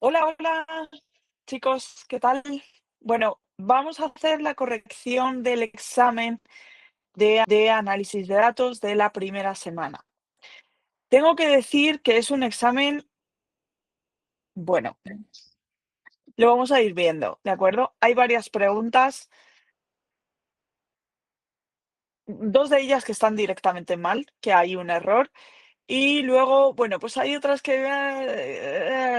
Hola, hola, chicos, ¿qué tal? Bueno, vamos a hacer la corrección del examen de análisis de datos de la primera semana. Tengo que decir que es un examen, bueno, lo vamos a ir viendo, ¿de acuerdo? Hay varias preguntas, dos de ellas que están directamente mal, que hay un error, y luego, bueno, pues hay otras que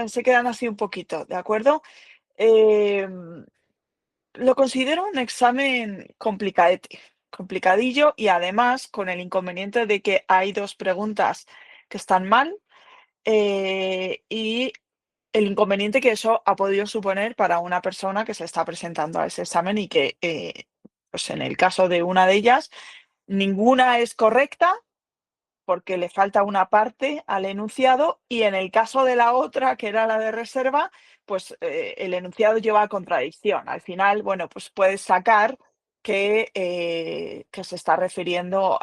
se quedan así un poquito, ¿de acuerdo? Em, Lo considero un examen complicadete, complicadillo y además con el inconveniente de que hay 2 preguntas que están mal, y el inconveniente que eso ha podido suponer para una persona que se está presentando a ese examen y que, pues en el caso de una de ellas, ninguna es correcta porque le falta una parte al enunciado y en el caso de la otra, que era la de reserva, pues el enunciado lleva a contradicción. Al final, bueno, pues puedes sacar que se está refiriendo,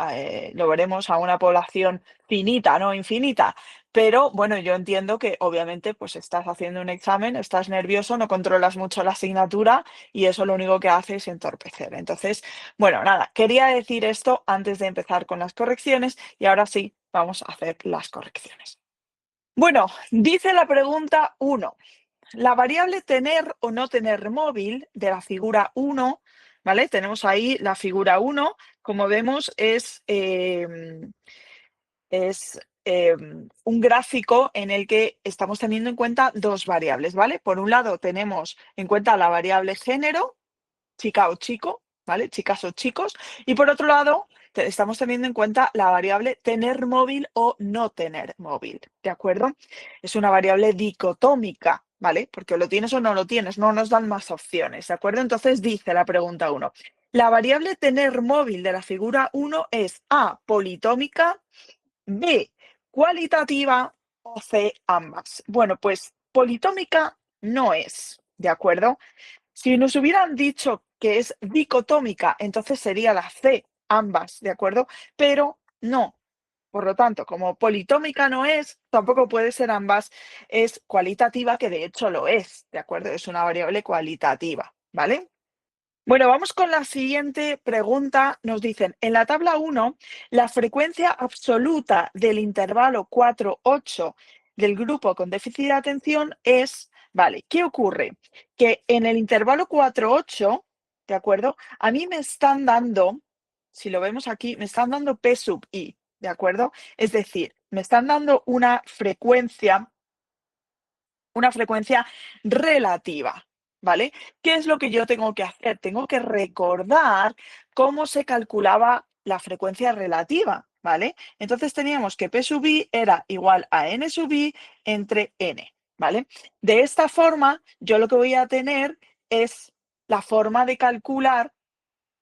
lo veremos, a una población finita, no infinita. Pero bueno, yo entiendo que obviamente pues estás haciendo un examen, estás nervioso, no controlas mucho la asignatura y eso lo único que hace es entorpecer. Entonces, bueno, nada, quería decir esto antes de empezar con las correcciones y ahora sí, vamos a hacer las correcciones. Bueno, dice la pregunta 1. La variable tener o no tener móvil de la figura 1, ¿vale? Tenemos ahí la figura 1, como vemos es un gráfico en el que estamos teniendo en cuenta dos variables, ¿vale? Por un lado tenemos en cuenta la variable género, chica o chico, ¿vale? Chicas o chicos. Y por otro lado, estamos teniendo en cuenta la variable tener móvil o no tener móvil, ¿de acuerdo? Es una variable dicotómica, ¿vale? Porque o lo tienes o no lo tienes, no nos dan más opciones, ¿de acuerdo? Entonces dice la pregunta 1. La variable tener móvil de la figura 1 es A, politómica, B, cualitativa o C, ambas. Bueno, pues politómica no es, ¿de acuerdo? Si nos hubieran dicho que es dicotómica, entonces sería la C, ambas, ¿de acuerdo? Pero no. Por lo tanto, como politómica no es, tampoco puede ser ambas, es cualitativa, que de hecho lo es, ¿de acuerdo? Es una variable cualitativa, ¿vale? Bueno, vamos con la siguiente pregunta. Nos dicen, en la tabla 1, la frecuencia absoluta del intervalo 4-8 del grupo con déficit de atención es, vale, ¿qué ocurre? Que en el intervalo 4-8, ¿de acuerdo? A mí me están dando, si lo vemos aquí, me están dando P sub I, ¿de acuerdo? Es decir, me están dando una frecuencia relativa, ¿vale? ¿Qué es lo que yo tengo que hacer? Tengo que recordar cómo se calculaba la frecuencia relativa, ¿vale? Entonces teníamos que P sub I era igual a N sub I entre N, ¿vale? De esta forma, yo lo que voy a tener es la forma de calcular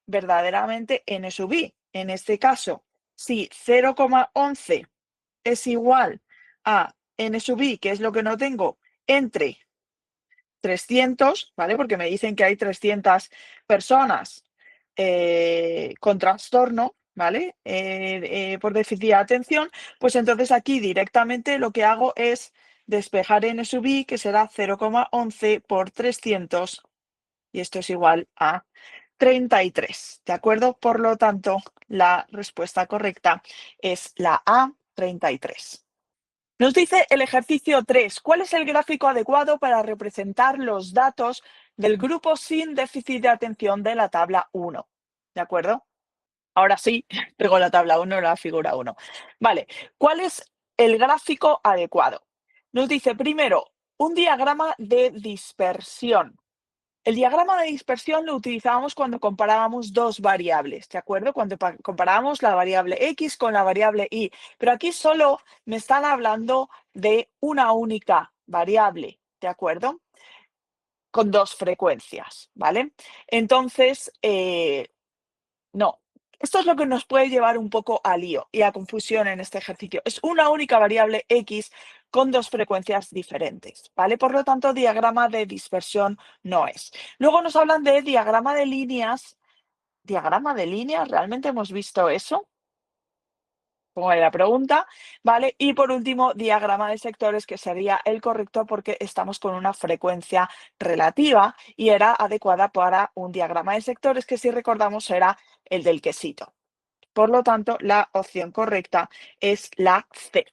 verdaderamente N sub I. En este caso, si 0,11 es igual a N sub I, que es lo que no tengo, entre 300, ¿vale? Porque me dicen que hay 300 personas con trastorno, ¿vale? Por déficit de atención, pues entonces aquí directamente lo que hago es despejar N sub I, que será 0,11 por 300, y esto es igual a 33, ¿de acuerdo? Por lo tanto, la respuesta correcta es la A, 33. Nos dice el ejercicio 3. ¿Cuál es el gráfico adecuado para representar los datos del grupo sin déficit de atención de la tabla 1? ¿De acuerdo? Ahora sí, traigo la tabla 1, la figura 1. Vale, ¿cuál es el gráfico adecuado? Nos dice primero un diagrama de dispersión. El diagrama de dispersión lo utilizábamos cuando comparábamos dos variables, ¿de acuerdo? Cuando comparábamos la variable X con la variable Y. Pero aquí solo me están hablando de una única variable, ¿de acuerdo? Con dos frecuencias, ¿vale? Entonces, no. Esto es lo que nos puede llevar un poco a lío y a confusión en este ejercicio. Es una única variable X con dos frecuencias diferentes, ¿vale? Por lo tanto, diagrama de dispersión no es. Luego nos hablan de diagrama de líneas. ¿Diagrama de líneas? ¿Realmente hemos visto eso? pongo ahí la pregunta, ¿vale? Y por último, diagrama de sectores, que sería el correcto porque estamos con una frecuencia relativa y era adecuada para un diagrama de sectores, que si recordamos era el del quesito. Por lo tanto, la opción correcta es la C.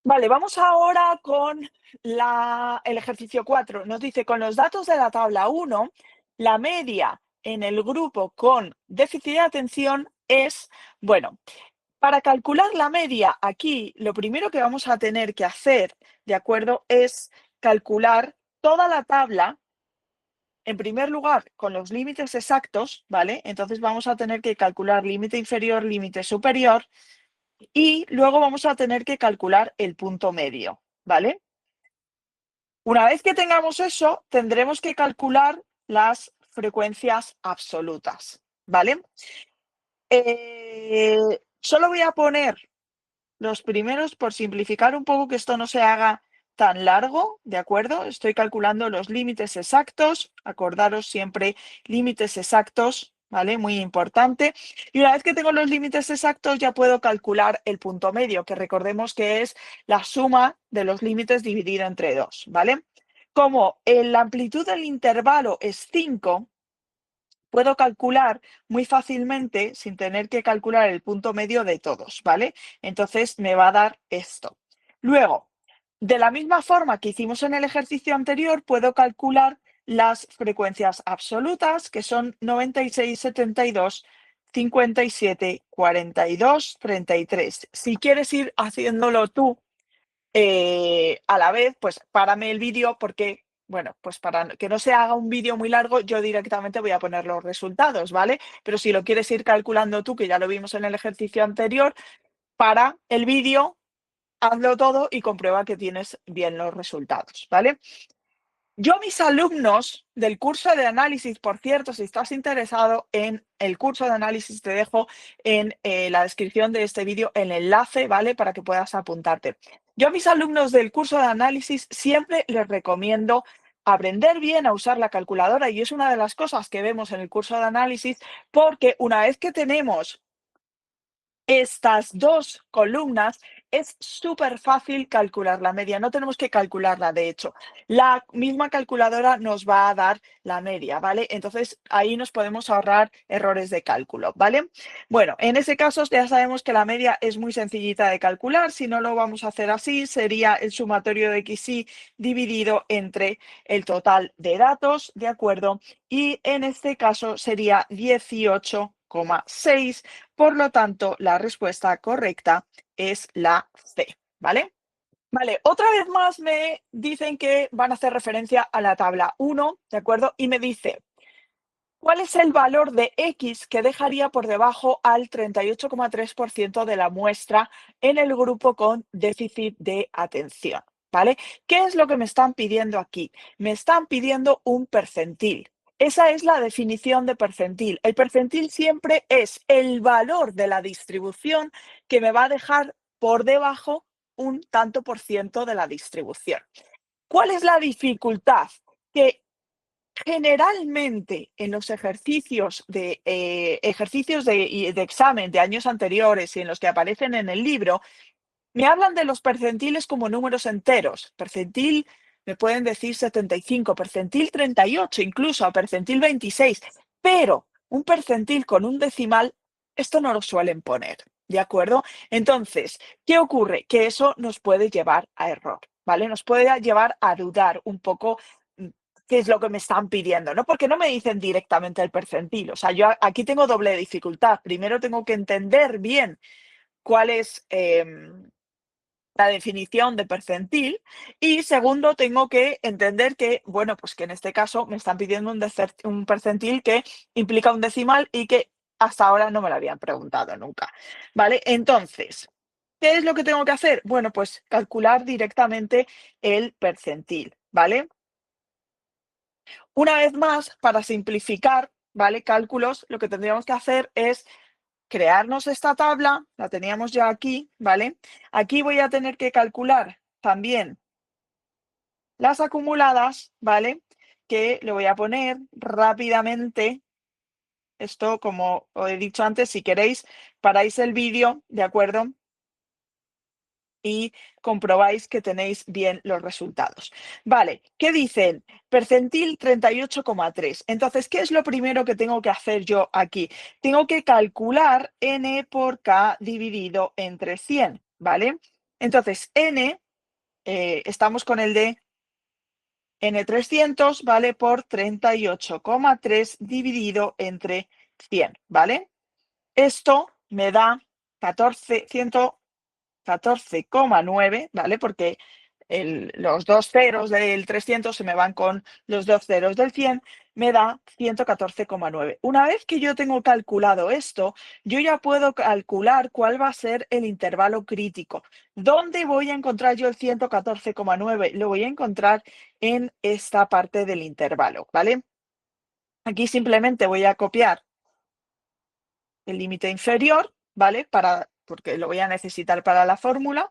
Vale, vamos ahora con el ejercicio 4. Nos dice, con los datos de la tabla 1, la media en el grupo con déficit de atención es, bueno, para calcular la media aquí, lo primero que vamos a tener que hacer, ¿de acuerdo? Es calcular toda la tabla, en primer lugar, con los límites exactos, ¿vale? Entonces vamos a tener que calcular límite inferior, límite superior, y luego vamos a tener que calcular el punto medio, ¿vale? Una vez que tengamos eso, tendremos que calcular las frecuencias absolutas, ¿vale? Solo voy a poner los primeros por simplificar un poco, que esto no se haga tan largo, ¿de acuerdo? Estoy calculando los límites exactos, acordaros siempre límites exactos, ¿vale? Muy importante. Y una vez que tengo los límites exactos, ya puedo calcular el punto medio, que recordemos que es la suma de los límites dividida entre 2, ¿vale? Como la amplitud del intervalo es 5, puedo calcular muy fácilmente, sin tener que calcular el punto medio de todos, ¿vale? Entonces me va a dar esto. Luego, de la misma forma que hicimos en el ejercicio anterior, puedo calcular las frecuencias absolutas, que son 96, 72, 57, 42, 33. Si quieres ir haciéndolo tú a la vez, pues párame el vídeo porque, bueno, pues para que no se haga un vídeo muy largo, yo directamente voy a poner los resultados, ¿vale? Pero si lo quieres ir calculando tú, que ya lo vimos en el ejercicio anterior, para el vídeo, hazlo todo y comprueba que tienes bien los resultados, ¿vale? Yo, mis alumnos del curso de análisis, por cierto, si estás interesado en el curso de análisis, te dejo en la descripción de este vídeo el enlace, ¿vale? Para que puedas apuntarte. Yo a mis alumnos del curso de análisis siempre les recomiendo aprender bien a usar la calculadora, y es una de las cosas que vemos en el curso de análisis, porque una vez que tenemos estas dos columnas, es súper fácil calcular la media. No tenemos que calcularla, de hecho. La misma calculadora nos va a dar la media, ¿vale? Entonces, ahí nos podemos ahorrar errores de cálculo, ¿vale? Bueno, en ese caso ya sabemos que la media es muy sencillita de calcular. Si no lo vamos a hacer así, sería el sumatorio de XY dividido entre el total de datos, ¿de acuerdo? Y en este caso sería 18,6. Por lo tanto, la respuesta correcta es la C, ¿vale? Vale, otra vez más me dicen que van a hacer referencia a la tabla 1, ¿de acuerdo? Y me dice, ¿cuál es el valor de X que dejaría por debajo al 38,3% de la muestra en el grupo con déficit de atención? ¿Vale? ¿Qué es lo que me están pidiendo aquí? Me están pidiendo un percentil. Esa es la definición de percentil. El percentil siempre es el valor de la distribución que me va a dejar por debajo un tanto por ciento de la distribución. ¿Cuál es la dificultad? Que generalmente en los ejercicios de examen de años anteriores y en los que aparecen en el libro, me hablan de los percentiles como números enteros. Percentil, me pueden decir 75, percentil 38, incluso a percentil 26. Pero un percentil con un decimal, esto no lo suelen poner, ¿de acuerdo? Entonces, ¿qué ocurre? Que eso nos puede llevar a error, ¿vale? Nos puede llevar a dudar un poco qué es lo que me están pidiendo, ¿no? Porque no me dicen directamente el percentil. O sea, yo aquí tengo doble dificultad. Primero tengo que entender bien cuál es la definición de percentil, y segundo tengo que entender que, bueno, pues que en este caso me están pidiendo un percentil que implica un decimal y que hasta ahora no me lo habían preguntado nunca, ¿vale? Entonces, ¿qué es lo que tengo que hacer? Bueno, pues calcular directamente el percentil, ¿vale? Una vez más, para simplificar, ¿vale? Cálculos, lo que tendríamos que hacer es crearnos esta tabla, la teníamos ya aquí, ¿vale? Aquí voy a tener que calcular también las acumuladas, ¿vale? Que le voy a poner rápidamente. Esto, como os he dicho antes, si queréis, paráis el vídeo, ¿de acuerdo? y comprobáis que tenéis bien los resultados. Vale, ¿qué dicen? Percentil 38,3. Entonces, ¿qué es lo primero que tengo que hacer yo aquí? Tengo que calcular n por k dividido entre 100, ¿vale? Entonces, n, estamos con el de n300, ¿vale? Por 38,3 dividido entre 100, ¿vale? Esto me da 14,9, ¿vale? Porque los dos ceros del 300 se me van con los dos ceros del 100, me da 114,9. Una vez que yo tengo calculado esto, yo ya puedo calcular cuál va a ser el intervalo crítico. ¿Dónde voy a encontrar yo el 114,9? Lo voy a encontrar en esta parte del intervalo, ¿vale? Aquí simplemente voy a copiar el límite inferior, ¿vale? Porque lo voy a necesitar para la fórmula.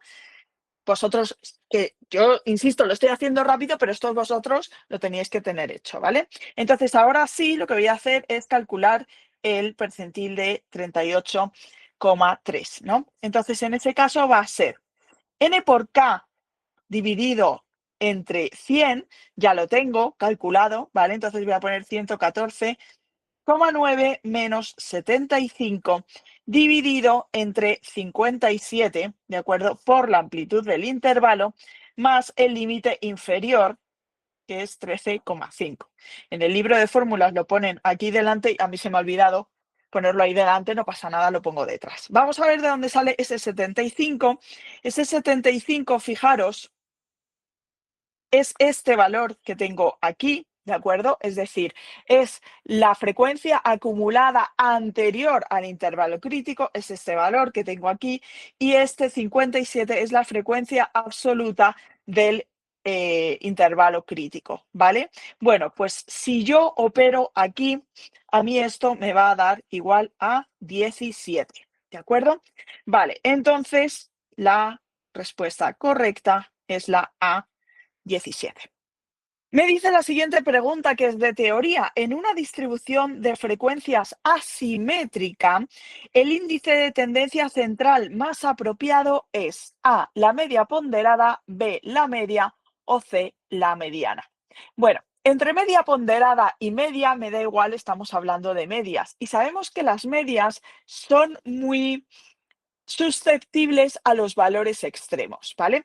Vosotros, que yo insisto, lo estoy haciendo rápido, pero esto vosotros lo teníais que tener hecho, ¿vale? Entonces, ahora sí, lo que voy a hacer es calcular el percentil de 38,3, ¿no? Entonces, en ese caso va a ser n por k dividido entre 100, ya lo tengo calculado, ¿vale? Entonces voy a poner 114,9 menos 75 dividido entre 57, ¿de acuerdo? Por la amplitud del intervalo más el límite inferior, que es 13,5. En el libro de fórmulas lo ponen aquí delante y a mí se me ha olvidado ponerlo ahí delante, no pasa nada, lo pongo detrás. Vamos a ver de dónde sale ese 75. Ese 75, fijaros, es este valor que tengo aquí, ¿de acuerdo? Es decir, es la frecuencia acumulada anterior al intervalo crítico, es este valor que tengo aquí, y este 57 es la frecuencia absoluta del intervalo crítico, ¿vale? Bueno, pues si yo opero aquí, a mí esto me va a dar igual a 17, ¿de acuerdo? Vale, entonces la respuesta correcta es la A, 17. Me dice la siguiente pregunta, que es de teoría. En una distribución de frecuencias asimétrica, el índice de tendencia central más apropiado es A, la media ponderada, B, la media o C, la mediana. Bueno, entre media ponderada y media me da igual, estamos hablando de medias. Y sabemos que las medias son muy susceptibles a los valores extremos, ¿vale?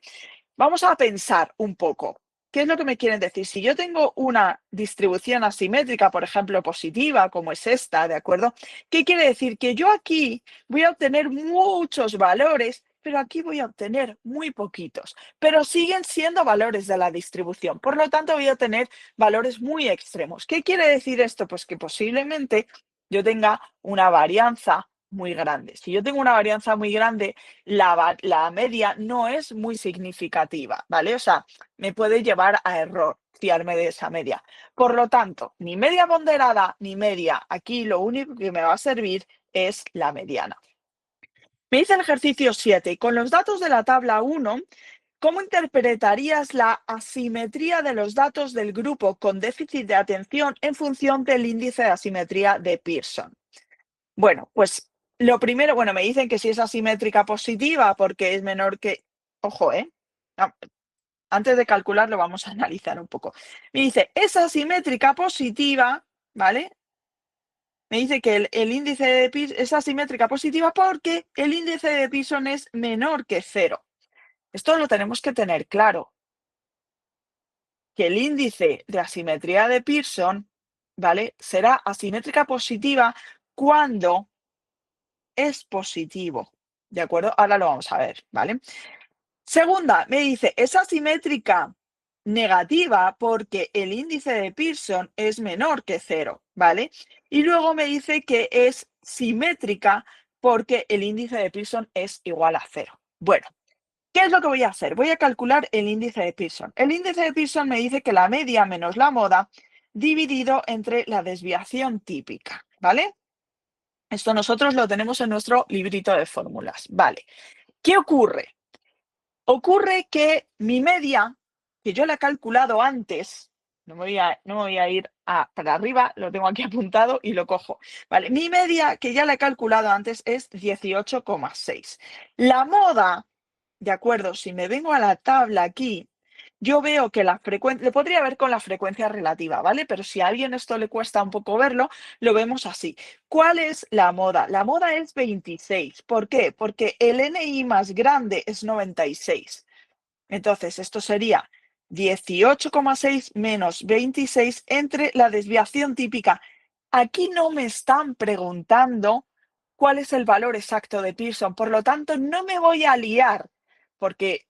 Vamos a pensar un poco. ¿Qué es lo que me quieren decir? Si yo tengo una distribución asimétrica, por ejemplo, positiva, como es esta, ¿de acuerdo? ¿Qué quiere decir? Que yo aquí voy a obtener muchos valores, pero aquí voy a obtener muy poquitos. Pero siguen siendo valores de la distribución. Por lo tanto, voy a tener valores muy extremos. ¿Qué quiere decir esto? Pues que posiblemente yo tenga una varianza muy grande. Si yo tengo una varianza muy grande, la media no es muy significativa, ¿vale? O sea, me puede llevar a error fiarme de esa media. Por lo tanto, ni media ponderada ni media, aquí lo único que me va a servir es la mediana. Me dice el ejercicio 7, con los datos de la tabla 1, ¿cómo interpretarías la asimetría de los datos del grupo con déficit de atención en función del índice de asimetría de Pearson? Bueno, pues lo primero, bueno, me dicen que si es asimétrica positiva porque es menor que, ojo, ah, antes de calcularlo vamos a analizar un poco. Me dice, es asimétrica positiva, ¿vale? Me dice que el índice de Pearson es asimétrica positiva porque el índice de Pearson es menor que 0. Esto lo tenemos que tener claro, que el índice de asimetría de Pearson, ¿vale? Será asimétrica positiva cuando es positivo, ¿de acuerdo? Ahora lo vamos a ver, ¿vale? Segunda, me dice, es asimétrica negativa porque el índice de Pearson es menor que 0, ¿vale? Y luego me dice que es simétrica porque el índice de Pearson es igual a 0. Bueno, ¿qué es lo que voy a hacer? Voy a calcular el índice de Pearson. El índice de Pearson me dice que la media menos la moda dividido entre la desviación típica, ¿vale? Esto nosotros lo tenemos en nuestro librito de fórmulas. Vale. ¿Qué ocurre? Ocurre que mi media, que yo la he calculado antes, no me voy a ir para arriba, lo tengo aquí apuntado y lo cojo. Vale, mi media, que ya la he calculado antes, es 18,6. La moda ¿de acuerdo? Si me vengo a la tabla aquí, yo veo que la frecuencia, lo podría ver con la frecuencia relativa, ¿vale? Pero si a alguien esto le cuesta un poco verlo, lo vemos así. ¿Cuál es la moda? La moda es 26. ¿Por qué? Porque el NI más grande es 96. Entonces, esto sería 18,6 menos 26 entre la desviación típica. Aquí no me están preguntando cuál es el valor exacto de Pearson, por lo tanto, no me voy a liar, porque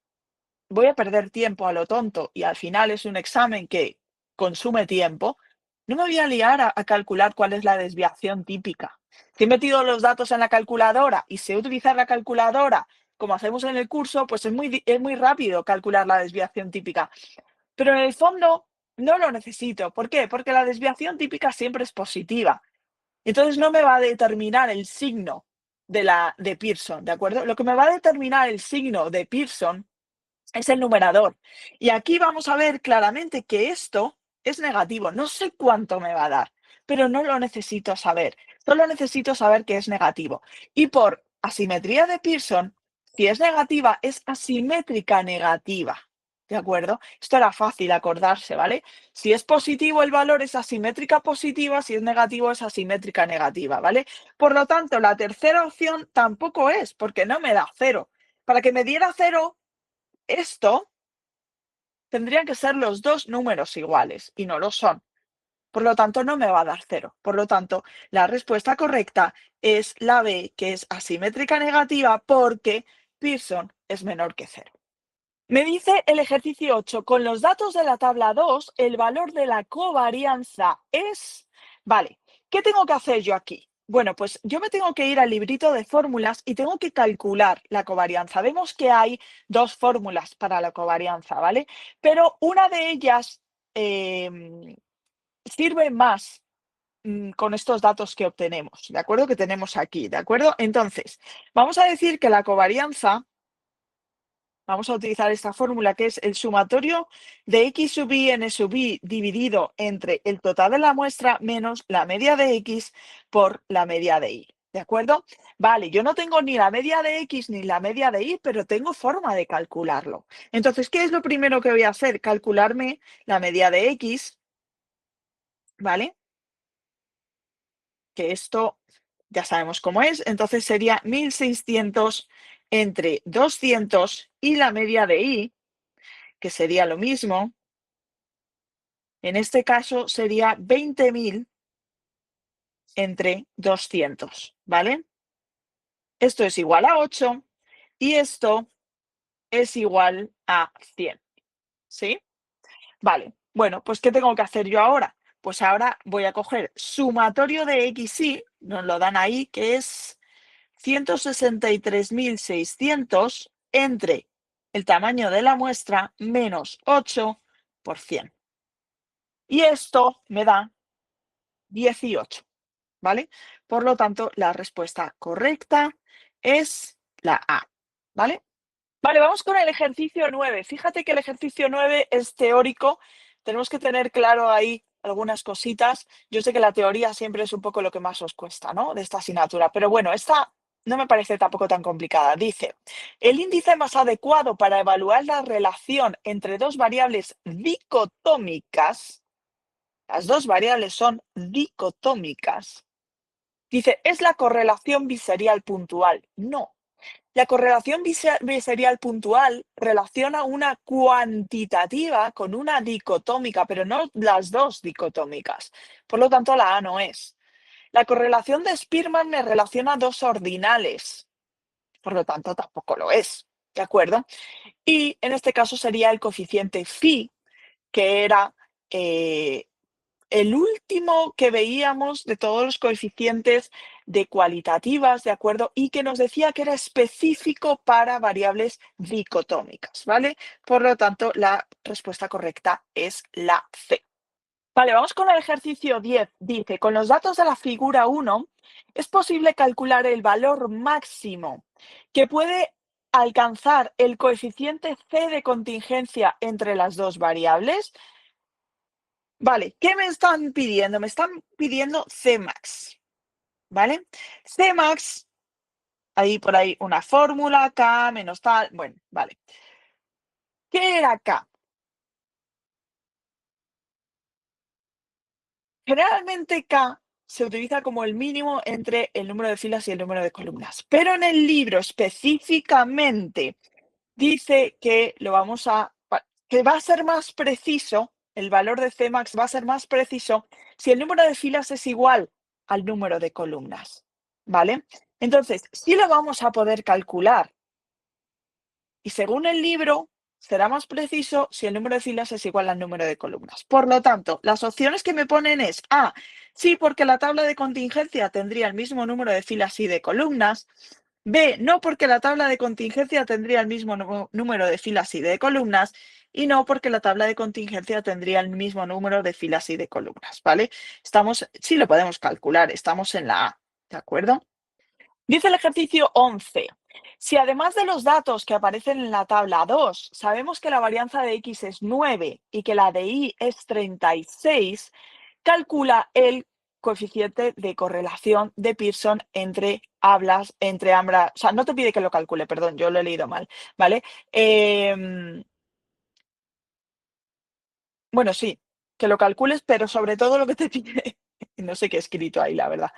voy a perder tiempo a lo tonto y al final es un examen que consume tiempo. No me voy a liar a calcular cuál es la desviación típica. Si he metido los datos en la calculadora y sé utilizar la calculadora como hacemos en el curso, pues es muy rápido calcular la desviación típica. Pero en el fondo no lo necesito. ¿Por qué? Porque la desviación típica siempre es positiva. Entonces no me va a determinar el signo de Pearson, ¿de acuerdo? Lo que me va a determinar el signo de Pearson es el numerador. Y aquí vamos a ver claramente que esto es negativo. No sé cuánto me va a dar, pero no lo necesito saber. Solo necesito saber que es negativo. Y por asimetría de Pearson, si es negativa, es asimétrica negativa. ¿De acuerdo? Esto era fácil acordarse, ¿vale? Si es positivo, el valor es asimétrica positiva, si es negativo, es asimétrica negativa, ¿vale? Por lo tanto, la tercera opción tampoco es, porque no me da cero. Para que me diera cero, esto tendrían que ser los dos números iguales y no lo son. Por lo tanto, no me va a dar cero. Por lo tanto, la respuesta correcta es la B, que es asimétrica negativa porque Pearson es menor que cero. Me dice el ejercicio 8, con los datos de la tabla 2, el valor de la covarianza es... Vale, ¿qué tengo que hacer yo aquí? Bueno, pues yo me tengo que ir al librito de fórmulas y tengo que calcular la covarianza. Vemos que hay dos fórmulas para la covarianza, ¿vale? Pero una de ellas sirve más con estos datos que obtenemos, ¿de acuerdo? Que tenemos aquí, ¿de acuerdo? Entonces, vamos a decir que la covarianza... Vamos a utilizar esta fórmula que es el sumatorio de x sub i n sub i dividido entre el total de la muestra menos la media de x por la media de y. ¿De acuerdo? Vale, yo no tengo ni la media de x ni la media de y, pero tengo forma de calcularlo. Entonces, ¿qué es lo primero que voy a hacer? Calcularme la media de x, ¿vale? Que esto ya sabemos cómo es. Entonces sería 1600 entre 200 y la media de y, que sería lo mismo. En este caso sería 20.000 entre 200, ¿vale? Esto es igual a 8 y esto es igual a 100, ¿sí? Vale, bueno, pues ¿qué tengo que hacer yo ahora? Pues ahora voy a coger sumatorio de XY, nos lo dan ahí, que es 163.600 entre el tamaño de la muestra menos 8 por 100. Y esto me da 18. ¿Vale? Por lo tanto, la respuesta correcta es la A, ¿vale? Vale, vamos con el ejercicio 9. Fíjate que el ejercicio 9 es teórico. Tenemos que tener claro ahí algunas cositas. Yo sé que la teoría siempre es un poco lo que más os cuesta, ¿no? De esta asignatura. Pero bueno, esta no me parece tampoco tan complicada. Dice, el índice más adecuado para evaluar la relación entre dos variables dicotómicas, las dos variables son dicotómicas. Dice, ¿es la correlación biserial puntual? No. La correlación biserial puntual relaciona una cuantitativa con una dicotómica, pero no las dos dicotómicas. Por lo tanto, la A no es. La correlación de Spearman me relaciona dos ordinales. Por lo tanto, tampoco lo es. ¿De acuerdo? Y en este caso sería el coeficiente phi, que era el último que veíamos de todos los coeficientes de cualitativas, ¿de acuerdo? Y que nos decía que era específico para variables dicotómicas, ¿vale? Por lo tanto, la respuesta correcta es la C. Vale, vamos con el ejercicio 10. Dice, con los datos de la figura 1, es posible calcular el valor máximo que puede alcanzar el coeficiente C de contingencia entre las dos variables. Vale, ¿qué me están pidiendo? Me están pidiendo Cmax, ¿vale? Cmax ahí por ahí una fórmula, K menos tal, bueno, vale. ¿Qué era K? Generalmente K se utiliza como el mínimo entre el número de filas y el número de columnas, pero en el libro específicamente dice que lo vamos a que va a ser más preciso, el valor de Cmax va a ser más preciso si el número de filas es igual al número de columnas, ¿vale? Entonces, sí lo vamos a poder calcular y según el libro, será más preciso si el número de filas es igual al número de columnas. Por lo tanto, las opciones que me ponen es A, sí, porque la tabla de contingencia tendría el mismo número de filas y de columnas. B, no, porque la tabla de contingencia tendría el mismo número de filas y de columnas. Y no, porque la tabla de contingencia tendría el mismo número de filas y de columnas, ¿vale? Sí lo podemos calcular, estamos en la A, ¿de acuerdo? Dice el ejercicio 11. Si además de los datos que aparecen en la tabla 2, sabemos que la varianza de x es 9 y que la de y es 36, calcula el coeficiente de correlación de Pearson entre ambas, o sea, no te pide que lo calcule, perdón, yo lo he leído mal, ¿vale? Bueno, sí, que lo calcules, pero sobre todo lo que te pide, no sé qué he escrito ahí, la verdad.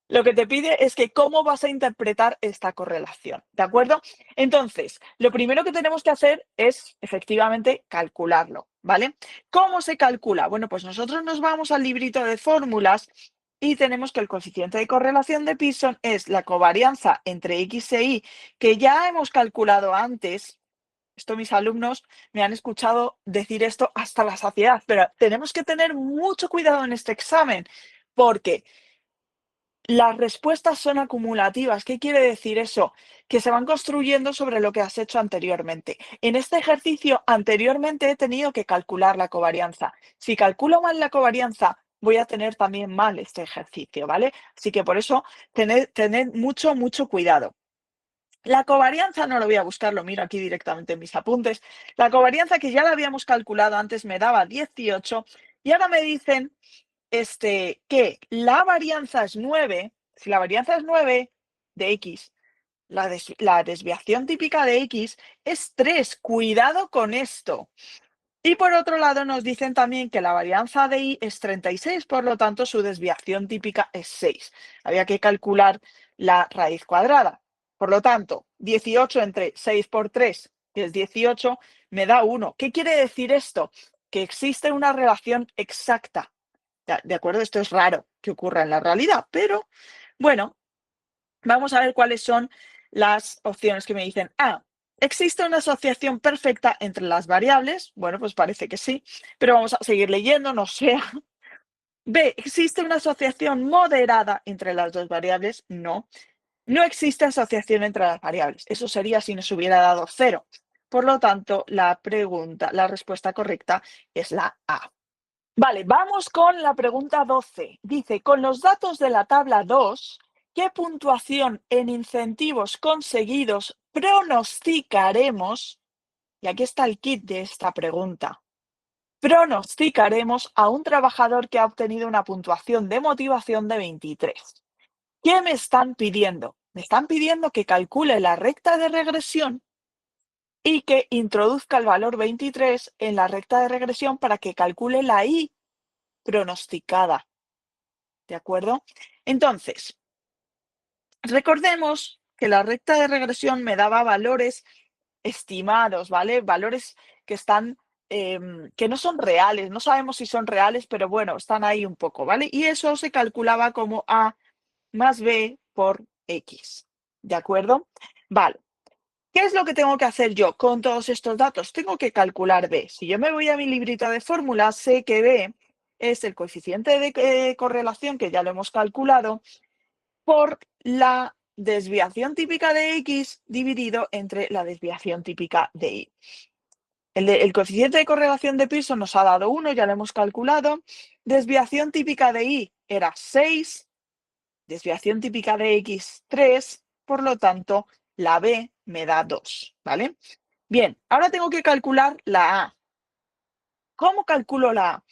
Lo que te pide es que cómo vas a interpretar esta correlación, ¿de acuerdo? Entonces, lo primero que tenemos que hacer es efectivamente calcularlo, ¿vale? ¿Cómo se calcula? Bueno, pues nosotros nos vamos al librito de fórmulas y tenemos que el coeficiente de correlación de Pearson es la covarianza entre X e Y, que ya hemos calculado antes. Esto mis alumnos me han escuchado decir esto hasta la saciedad, pero tenemos que tener mucho cuidado en este examen porque las respuestas son acumulativas. ¿Qué quiere decir eso? Que se van construyendo sobre lo que has hecho anteriormente. En este ejercicio, anteriormente he tenido que calcular la covarianza. Si calculo mal la covarianza, voy a tener también mal este ejercicio, ¿vale? Así que por eso tened mucho, mucho cuidado. La covarianza no lo voy a buscar, lo miro aquí directamente en mis apuntes. La covarianza que ya la habíamos calculado antes me daba 18 y ahora me dicen que la varianza es 9. Si la varianza es 9 de X, la desviación típica de X es 3. Cuidado con esto. Y por otro lado nos dicen también que la varianza de y es 36, por lo tanto su desviación típica es 6. Había que calcular la raíz cuadrada. Por lo tanto, 18 entre 6 por 3, que es 18, me da 1. ¿Qué quiere decir esto? Que existe una relación exacta. ¿De acuerdo? Esto es raro que ocurra en la realidad, pero bueno, vamos a ver cuáles son las opciones que me dicen. A, ¿existe una asociación perfecta entre las variables? Bueno, pues parece que sí, pero vamos a seguir leyendo, no sea. B, ¿existe una asociación moderada entre las dos variables? No. No existe asociación entre las variables. Eso sería si nos hubiera dado 0. Por lo tanto, la respuesta correcta es la A. Vale, vamos con la pregunta 12. Dice, con los datos de la tabla 2, ¿qué puntuación en incentivos conseguidos pronosticaremos? Y aquí está el kit de esta pregunta. Pronosticaremos a un trabajador que ha obtenido una puntuación de motivación de 23. ¿Qué me están pidiendo? Me están pidiendo que calcule la recta de regresión y que introduzca el valor 23 en la recta de regresión para que calcule la I pronosticada. ¿De acuerdo? Entonces, recordemos que la recta de regresión me daba valores estimados, ¿vale? Valores que están, que no son reales, no sabemos si son reales, pero bueno, están ahí un poco, ¿vale? Y eso se calculaba como A más B por X, ¿de acuerdo? Vale. ¿Qué es lo que tengo que hacer yo con todos estos datos? Tengo que calcular B. Si yo me voy a mi librito de fórmulas, sé que B es el coeficiente de correlación, que ya lo hemos calculado, por la desviación típica de X dividido entre la desviación típica de Y. El coeficiente de correlación de Pearson nos ha dado 1, ya lo hemos calculado. Desviación típica de Y era 6, desviación típica de X 3, por lo tanto, la B me da 2, ¿vale? Bien, ahora tengo que calcular la A. ¿Cómo calculo la A?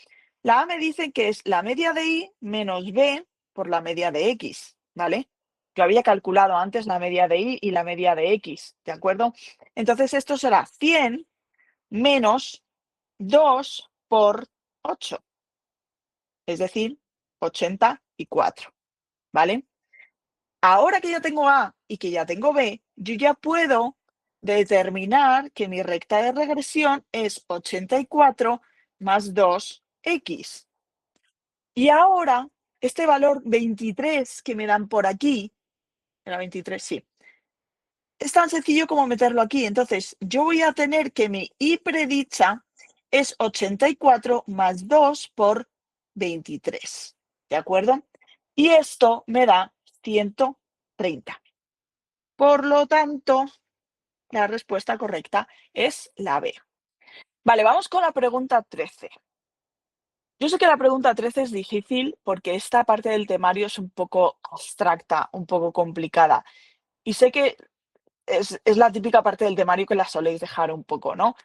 La A me dice que es la media de Y menos B por la media de X, ¿vale? Yo había calculado antes la media de y la media de x, ¿de acuerdo? Entonces esto será 100 menos 2 por 8, es decir, 84, ¿vale? Ahora que ya tengo A y que ya tengo B, yo ya puedo determinar que mi recta de regresión es 84 más 2x. Y ahora, este valor 23 que me dan por aquí, era 23, sí, es tan sencillo como meterlo aquí. Entonces, yo voy a tener que mi y predicha es 84 más 2 por 23, ¿de acuerdo? Y esto me da 130. Por lo tanto, la respuesta correcta es la B. Vale, vamos con la pregunta 13. Yo sé que la pregunta 13 es difícil porque esta parte del temario es un poco abstracta, un poco complicada. Y sé que es la típica parte del temario que la soléis dejar un poco, ¿no?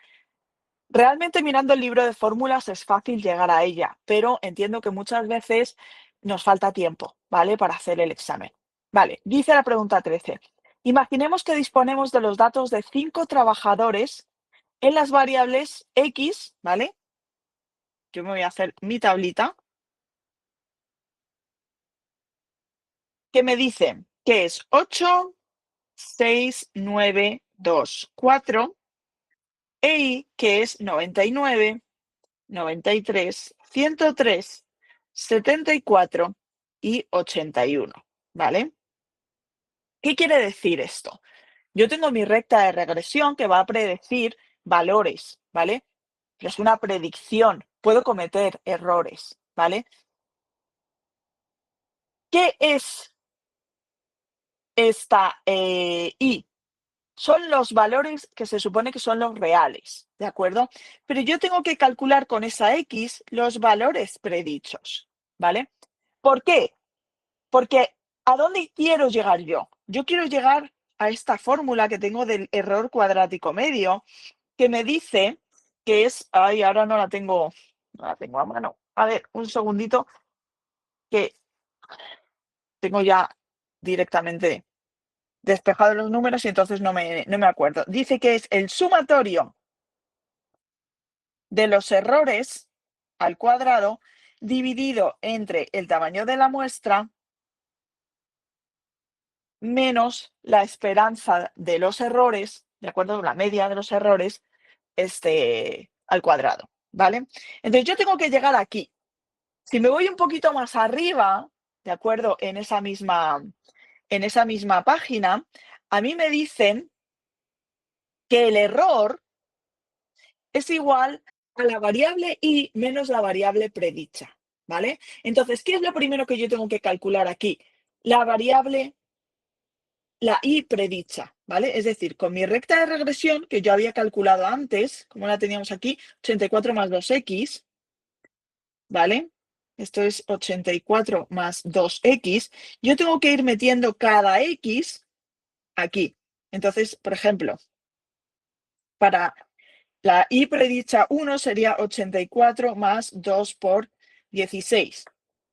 Realmente mirando el libro de fórmulas es fácil llegar a ella, pero entiendo que muchas veces nos falta tiempo, ¿vale? Para hacer el examen. Vale, dice la pregunta 13. Imaginemos que disponemos de los datos de 5 trabajadores en las variables X, ¿vale? Yo me voy a hacer mi tablita, que me dicen que es 8, 6, 9, 2, 4, e Y, que es 99, 93, 103, 74 y 81, ¿vale? ¿Qué quiere decir esto? Yo tengo mi recta de regresión que va a predecir valores, ¿vale? Es una predicción, puedo cometer errores, ¿vale? ¿Qué es esta I? Son los valores que se supone que son los reales, ¿de acuerdo? Pero yo tengo que calcular con esa X los valores predichos, ¿vale? ¿Por qué? Porque ¿a dónde quiero llegar yo? Yo quiero llegar a esta fórmula que tengo del error cuadrático medio, que me dice que es, ay, ahora no la tengo a mano. A ver, un segundito, que tengo ya directamente despejados los números y entonces no me acuerdo. Dice que es el sumatorio de los errores al cuadrado dividido entre el tamaño de la muestra menos la esperanza de los errores, ¿de acuerdo? La media de los errores, al cuadrado, ¿vale? Entonces yo tengo que llegar aquí. Si me voy un poquito más arriba, ¿de acuerdo? En esa misma página, a mí me dicen que el error es igual a la variable y menos la variable predicha, ¿vale? Entonces, ¿qué es lo primero que yo tengo que calcular aquí? La variable, la y predicha, ¿vale? Es decir, con mi recta de regresión, que yo había calculado antes, como la teníamos aquí, 84 más 2x, ¿vale? Esto es 84 más 2x. Yo tengo que ir metiendo cada x aquí. Entonces, por ejemplo, para la y predicha 1 sería 84 más 2 por 16,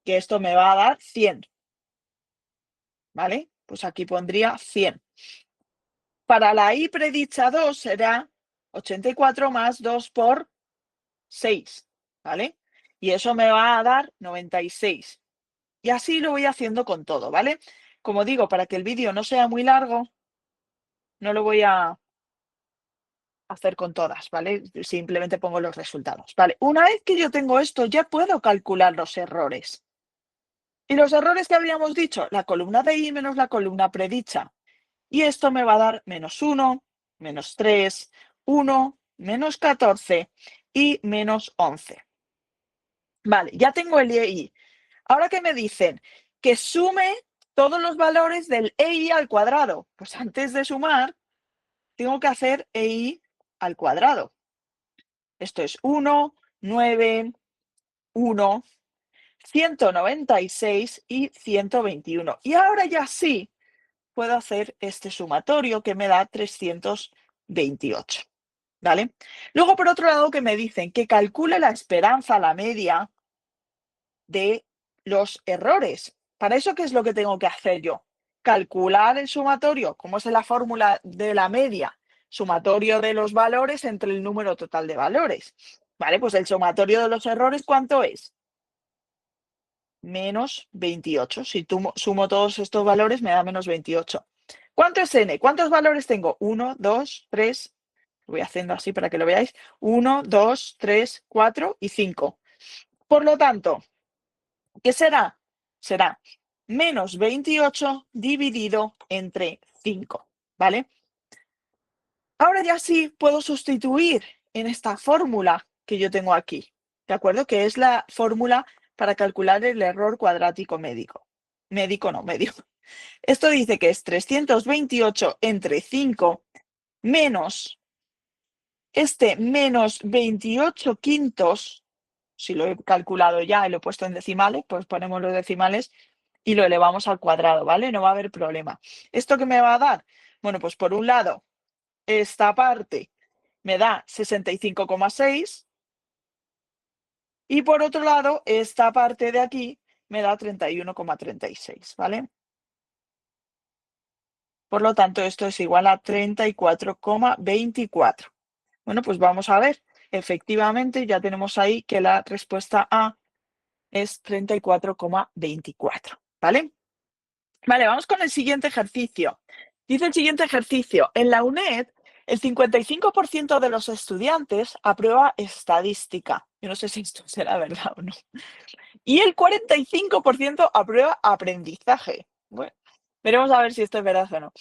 que esto me va a dar 100, ¿vale? Pues aquí pondría 100. Para la y predicha 2 será 84 más 2 por 6, ¿vale? Y eso me va a dar 96. Y así lo voy haciendo con todo, ¿vale? Como digo, para que el vídeo no sea muy largo, no lo voy a hacer con todas, ¿vale? Simplemente pongo los resultados, ¿vale? Una vez que yo tengo esto, ya puedo calcular los errores. ¿Y los errores que habíamos dicho? La columna de I menos la columna predicha. Y esto me va a dar menos 1, menos 3, 1, menos 14 y menos 11. Vale, ya tengo el EI. Ahora que me dicen que sume todos los valores del EI al cuadrado. Pues antes de sumar, tengo que hacer EI al cuadrado. Esto es 1, 9, 1, 196 y 121. Y ahora ya sí puedo hacer este sumatorio que me da 328. ¿Vale? Luego, por otro lado, que me dicen que calcule la esperanza, la media de los errores. ¿Para eso qué es lo que tengo que hacer yo? calcular el sumatorio, como es la fórmula de la media, sumatorio de los valores entre el número total de valores. Vale, pues el sumatorio de los errores, ¿cuánto es? Menos 28. Si sumo todos estos valores, me da menos 28. ¿Cuánto es n? ¿Cuántos valores tengo? 1, 2, 3. Lo voy haciendo así para que lo veáis. 1, 2, 3, 4 y 5. Por lo tanto, ¿qué será? Será menos 28 dividido entre 5, ¿vale? Ahora ya sí puedo sustituir en esta fórmula que yo tengo aquí, ¿de acuerdo? Que es la fórmula para calcular el error cuadrático médico. Médico no, medio. Esto dice que es 328 entre 5 menos este menos 28 quintos, si lo he calculado ya y lo he puesto en decimales, pues ponemos los decimales y lo elevamos al cuadrado, ¿vale? No va a haber problema. ¿Esto qué me va a dar? Bueno, pues por un lado, esta parte me da 65,6 y por otro lado, esta parte de aquí me da 31,36, ¿vale? Por lo tanto, esto es igual a 34,24. Bueno, pues vamos a ver. Efectivamente, ya tenemos ahí que la respuesta A es 34,24, ¿vale? Vale, vamos con el siguiente ejercicio. Dice el siguiente ejercicio, en la UNED, el 55% de los estudiantes aprueba estadística. Yo no sé si esto será verdad o no. Y el 45% aprueba aprendizaje. Bueno, veremos a ver si esto es verdad o no.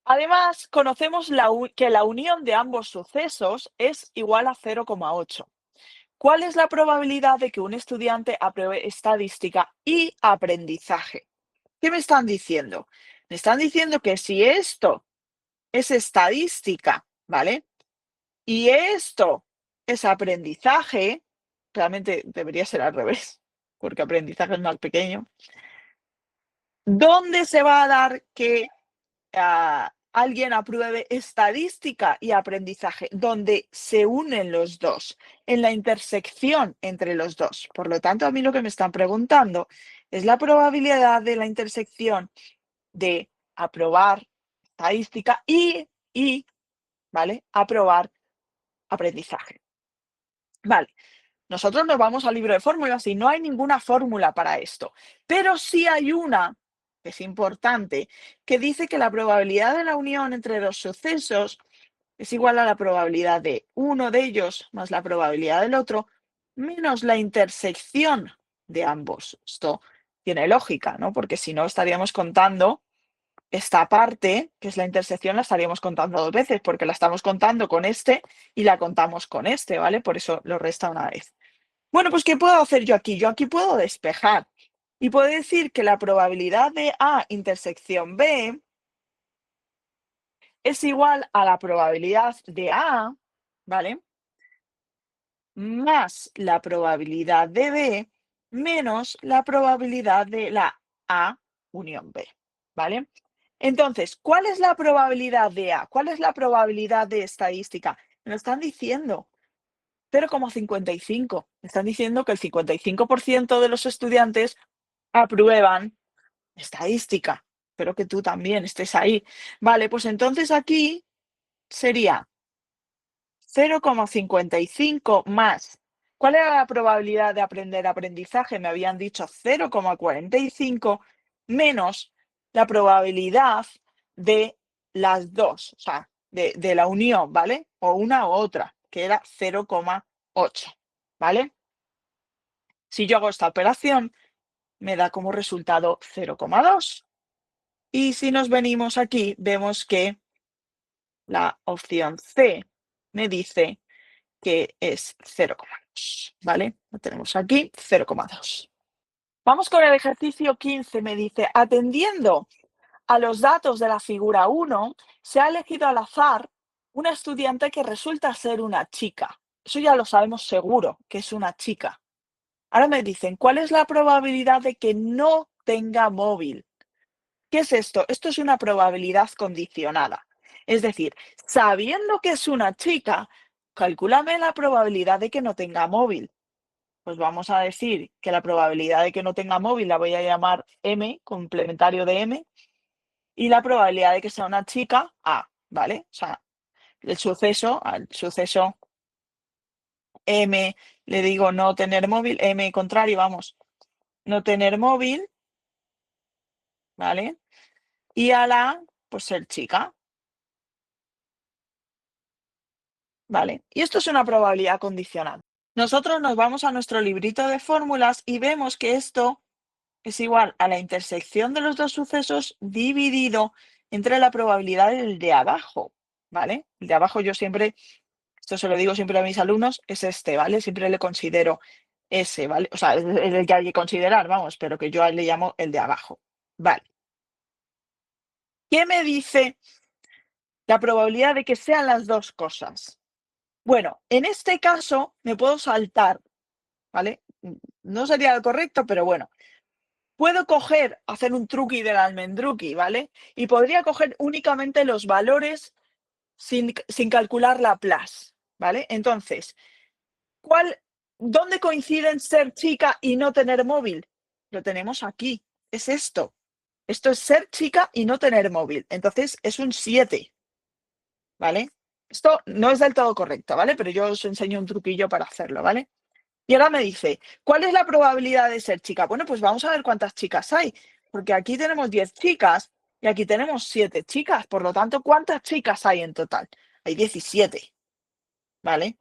Además, conocemos que la unión de ambos sucesos es igual a 0,8. ¿Cuál es la probabilidad de que un estudiante apruebe estadística y aprendizaje? ¿Qué me están diciendo? Me están diciendo que si esto es estadística, ¿vale? Y esto es aprendizaje, realmente debería ser al revés, porque aprendizaje es más pequeño. ¿Dónde se va a dar que alguien apruebe estadística y aprendizaje? Donde se unen los dos, en la intersección entre los dos. Por lo tanto, a mí lo que me están preguntando es la probabilidad de la intersección de aprobar estadística y ¿vale? Aprobar aprendizaje. Vale, nosotros nos vamos al libro de fórmulas y no hay ninguna fórmula para esto, pero sí hay una, que es importante, que dice que la probabilidad de la unión entre dos sucesos es igual a la probabilidad de uno de ellos más la probabilidad del otro menos la intersección de ambos. Esto tiene lógica, ¿no? Porque si no estaríamos contando esta parte, que es la intersección, la estaríamos contando dos veces, porque la estamos contando con este y la contamos con este, ¿vale? Por eso lo resta una vez. Bueno, pues ¿qué puedo hacer yo aquí? Yo aquí puedo despejar y puedo decir que la probabilidad de A intersección B es igual a la probabilidad de A, ¿vale? Más la probabilidad de B menos la probabilidad de la A unión B, ¿vale? Entonces, ¿cuál es la probabilidad de A? ¿Cuál es la probabilidad de estadística? Me lo están diciendo, 0,55. Me están diciendo que el 55% de los estudiantes aprueban estadística. Espero que tú también estés ahí. Vale, pues entonces aquí sería 0,55 más. ¿Cuál era la probabilidad de aprender aprendizaje? Me habían dicho 0,45 menos la probabilidad de las dos, o sea, de la unión, ¿vale? O una u otra, que era 0,8, ¿vale? Si yo hago esta operación, me da como resultado 0,2. Y si nos venimos aquí, vemos que la opción C me dice que es 0,2, ¿vale? Lo tenemos aquí, 0,2. Vamos con el ejercicio 15, me dice, atendiendo a los datos de la figura 1, se ha elegido al azar una estudiante que resulta ser una chica. Eso ya lo sabemos seguro, que es una chica. Ahora me dicen, ¿cuál es la probabilidad de que no tenga móvil? ¿Qué es esto? Esto es una probabilidad condicionada. Es decir, sabiendo que es una chica, calcúlame la probabilidad de que no tenga móvil. Pues vamos a decir que la probabilidad de que no tenga móvil la voy a llamar M, complementario de M, y la probabilidad de que sea una chica, A, ¿vale? O sea, el suceso, al suceso M, le digo no tener móvil, M contrario, vamos, no tener móvil, ¿vale? Y a la A, pues ser chica, ¿vale? Y esto es una probabilidad condicional. Nosotros nos vamos a nuestro librito de fórmulas y vemos que esto es igual a la intersección de los dos sucesos dividido entre la probabilidad del de abajo, ¿vale? El de abajo yo siempre, esto se lo digo siempre a mis alumnos, es este, ¿vale? Siempre le considero ese, ¿vale? O sea, es el que hay que considerar, vamos, pero que yo le llamo el de abajo. Vale. ¿Qué me dice la probabilidad de que sean las dos cosas? Bueno, en este caso me puedo saltar, ¿vale? No sería lo correcto, pero bueno, puedo coger, hacer un truqui del almendruqui, ¿vale? Y podría coger únicamente los valores sin calcular la plus, ¿vale? Entonces, ¿cuál, dónde coinciden ser chica y no tener móvil? Lo tenemos aquí, es esto. Esto es ser chica y no tener móvil. Entonces, es un 7, ¿vale? Esto no es del todo correcto, ¿vale? Pero yo os enseño un truquillo para hacerlo, ¿vale? Y ahora me dice, ¿cuál es la probabilidad de ser chica? Bueno, pues vamos a ver cuántas chicas hay, porque aquí tenemos 10 chicas y aquí tenemos 7 chicas. Por lo tanto, ¿cuántas chicas hay en total? Hay 17, ¿vale?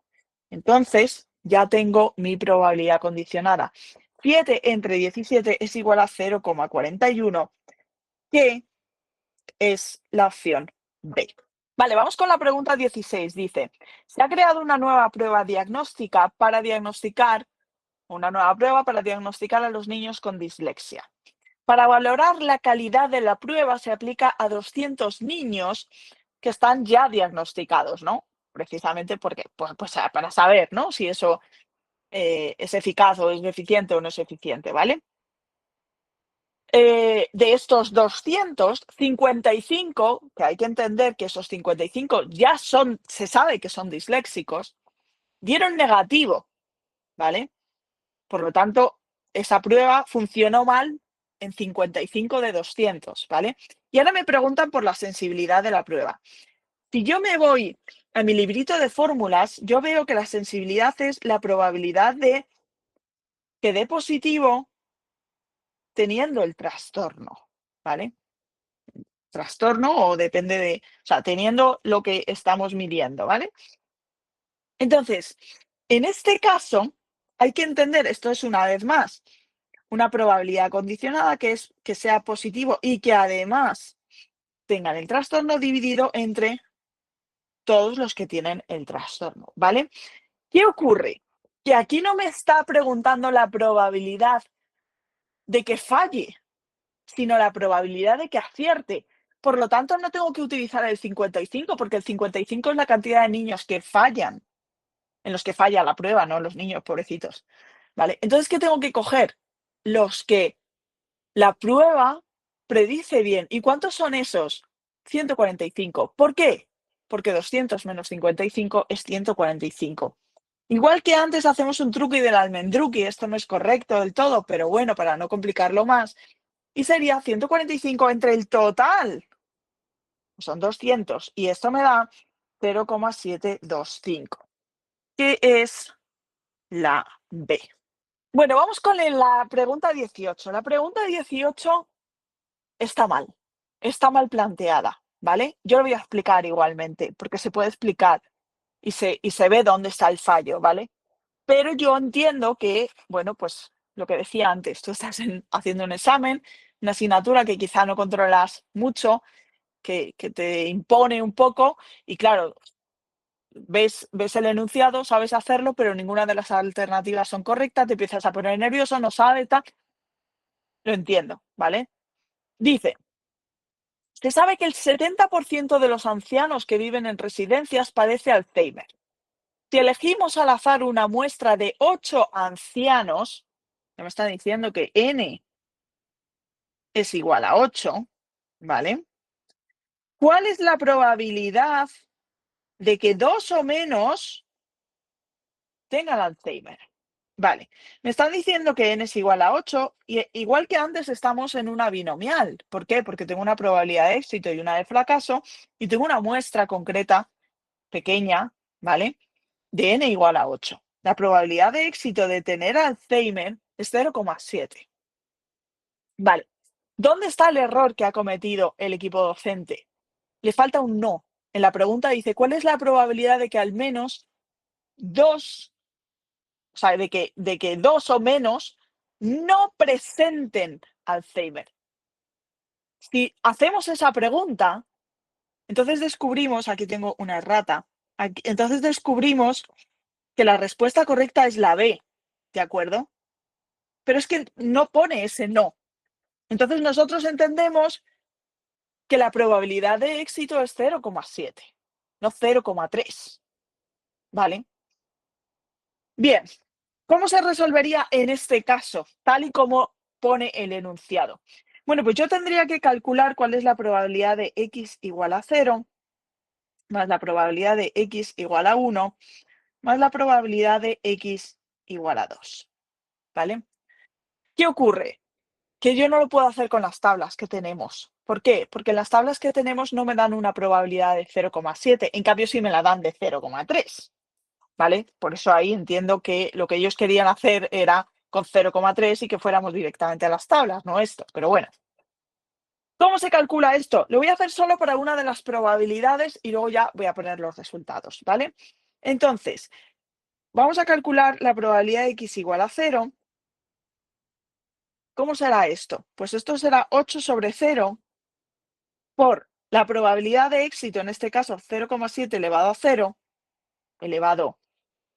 Entonces, ya tengo mi probabilidad condicionada. 7 entre 17 es igual a 0,41, que es la opción B. Vale, vamos con la pregunta 16. Dice, se ha creado una nueva prueba diagnóstica para diagnosticar a los niños con dislexia. Para valorar la calidad de la prueba se aplica a 200 niños que están ya diagnosticados, ¿no? Precisamente porque, pues, para saber, ¿no? Si eso es eficaz o es eficiente o no es eficiente, ¿vale? De estos 255, que hay que entender que esos 55 ya se sabe que son disléxicos, dieron negativo, ¿vale? Por lo tanto, esa prueba funcionó mal en 55 de 200, ¿vale? Y ahora me preguntan por la sensibilidad de la prueba. Si yo me voy a mi librito de fórmulas, yo veo que la sensibilidad es la probabilidad de que dé positivo teniendo el trastorno, ¿vale? Trastorno o depende de, o sea, teniendo lo que estamos midiendo, ¿vale? Entonces, en este caso, hay que entender, esto es una vez más, una probabilidad condicionada que es que sea positivo y que además tengan el trastorno dividido entre todos los que tienen el trastorno, ¿vale? ¿Qué ocurre? Que aquí no me está preguntando la probabilidad de que falle, sino la probabilidad de que acierte. Por lo tanto, no tengo que utilizar el 55, porque el 55 es la cantidad de niños que fallan, en los que falla la prueba, no los niños pobrecitos, ¿vale? Entonces, ¿qué tengo que coger? Los que la prueba predice bien. ¿Y cuántos son esos? 145. ¿Por qué? Porque 200 menos 55 es 145. Igual que antes hacemos un truqui del almendruqui, esto no es correcto del todo, pero bueno, para no complicarlo más, y sería 145 entre el total, son 200, y esto me da 0,725, que es la B. Bueno, vamos con la pregunta 18. La pregunta 18 está mal planteada, ¿vale? Yo lo voy a explicar igualmente, porque se puede explicar y se ve dónde está el fallo, ¿vale? Pero yo entiendo que, bueno, pues lo que decía antes, tú estás haciendo un examen, una asignatura que quizá no controlas mucho, que te impone un poco, y claro, ves el enunciado, sabes hacerlo, pero ninguna de las alternativas son correctas, te empiezas a poner nervioso, no sabes, tal. Lo entiendo, ¿vale? Dice, se sabe que el 70% de los ancianos que viven en residencias padece Alzheimer. Si elegimos al azar una muestra de 8 ancianos, ya me está diciendo que n es igual a 8, ¿vale? ¿Cuál es la probabilidad de que 2 o menos tengan Alzheimer? Vale, me están diciendo que n es igual a 8 y igual que antes estamos en una binomial. ¿Por qué? Porque tengo una probabilidad de éxito y una de fracaso y tengo una muestra concreta, pequeña, ¿vale? De n igual a 8. La probabilidad de éxito de tener Alzheimer es 0,7. Vale, ¿dónde está el error que ha cometido el equipo docente? Le falta un no. En la pregunta dice, ¿cuál es la probabilidad de que al menos dos, o sea, de que dos o menos no presenten Alzheimer? Si hacemos esa pregunta, entonces descubrimos, aquí tengo una errata, entonces descubrimos que la respuesta correcta es la B, ¿de acuerdo? Pero es que no pone ese no. Entonces nosotros entendemos que la probabilidad de éxito es 0,7, no 0,3, ¿vale? Bien, ¿cómo se resolvería en este caso, tal y como pone el enunciado? Bueno, pues yo tendría que calcular cuál es la probabilidad de x igual a 0, más la probabilidad de x igual a 1, más la probabilidad de x igual a 2, ¿vale? ¿Qué ocurre? Que yo no lo puedo hacer con las tablas que tenemos. ¿Por qué? Porque las tablas que tenemos no me dan una probabilidad de 0,7, en cambio sí me la dan de 0,3, ¿vale? Por eso ahí entiendo que lo que ellos querían hacer era con 0,3 y que fuéramos directamente a las tablas, no esto, pero bueno. ¿Cómo se calcula esto? Lo voy a hacer solo para una de las probabilidades y luego ya voy a poner los resultados, ¿vale? Entonces, vamos a calcular la probabilidad de x igual a 0. ¿Cómo será esto? Pues esto será 8 sobre 0 por la probabilidad de éxito, en este caso 0,7 elevado a 0, elevado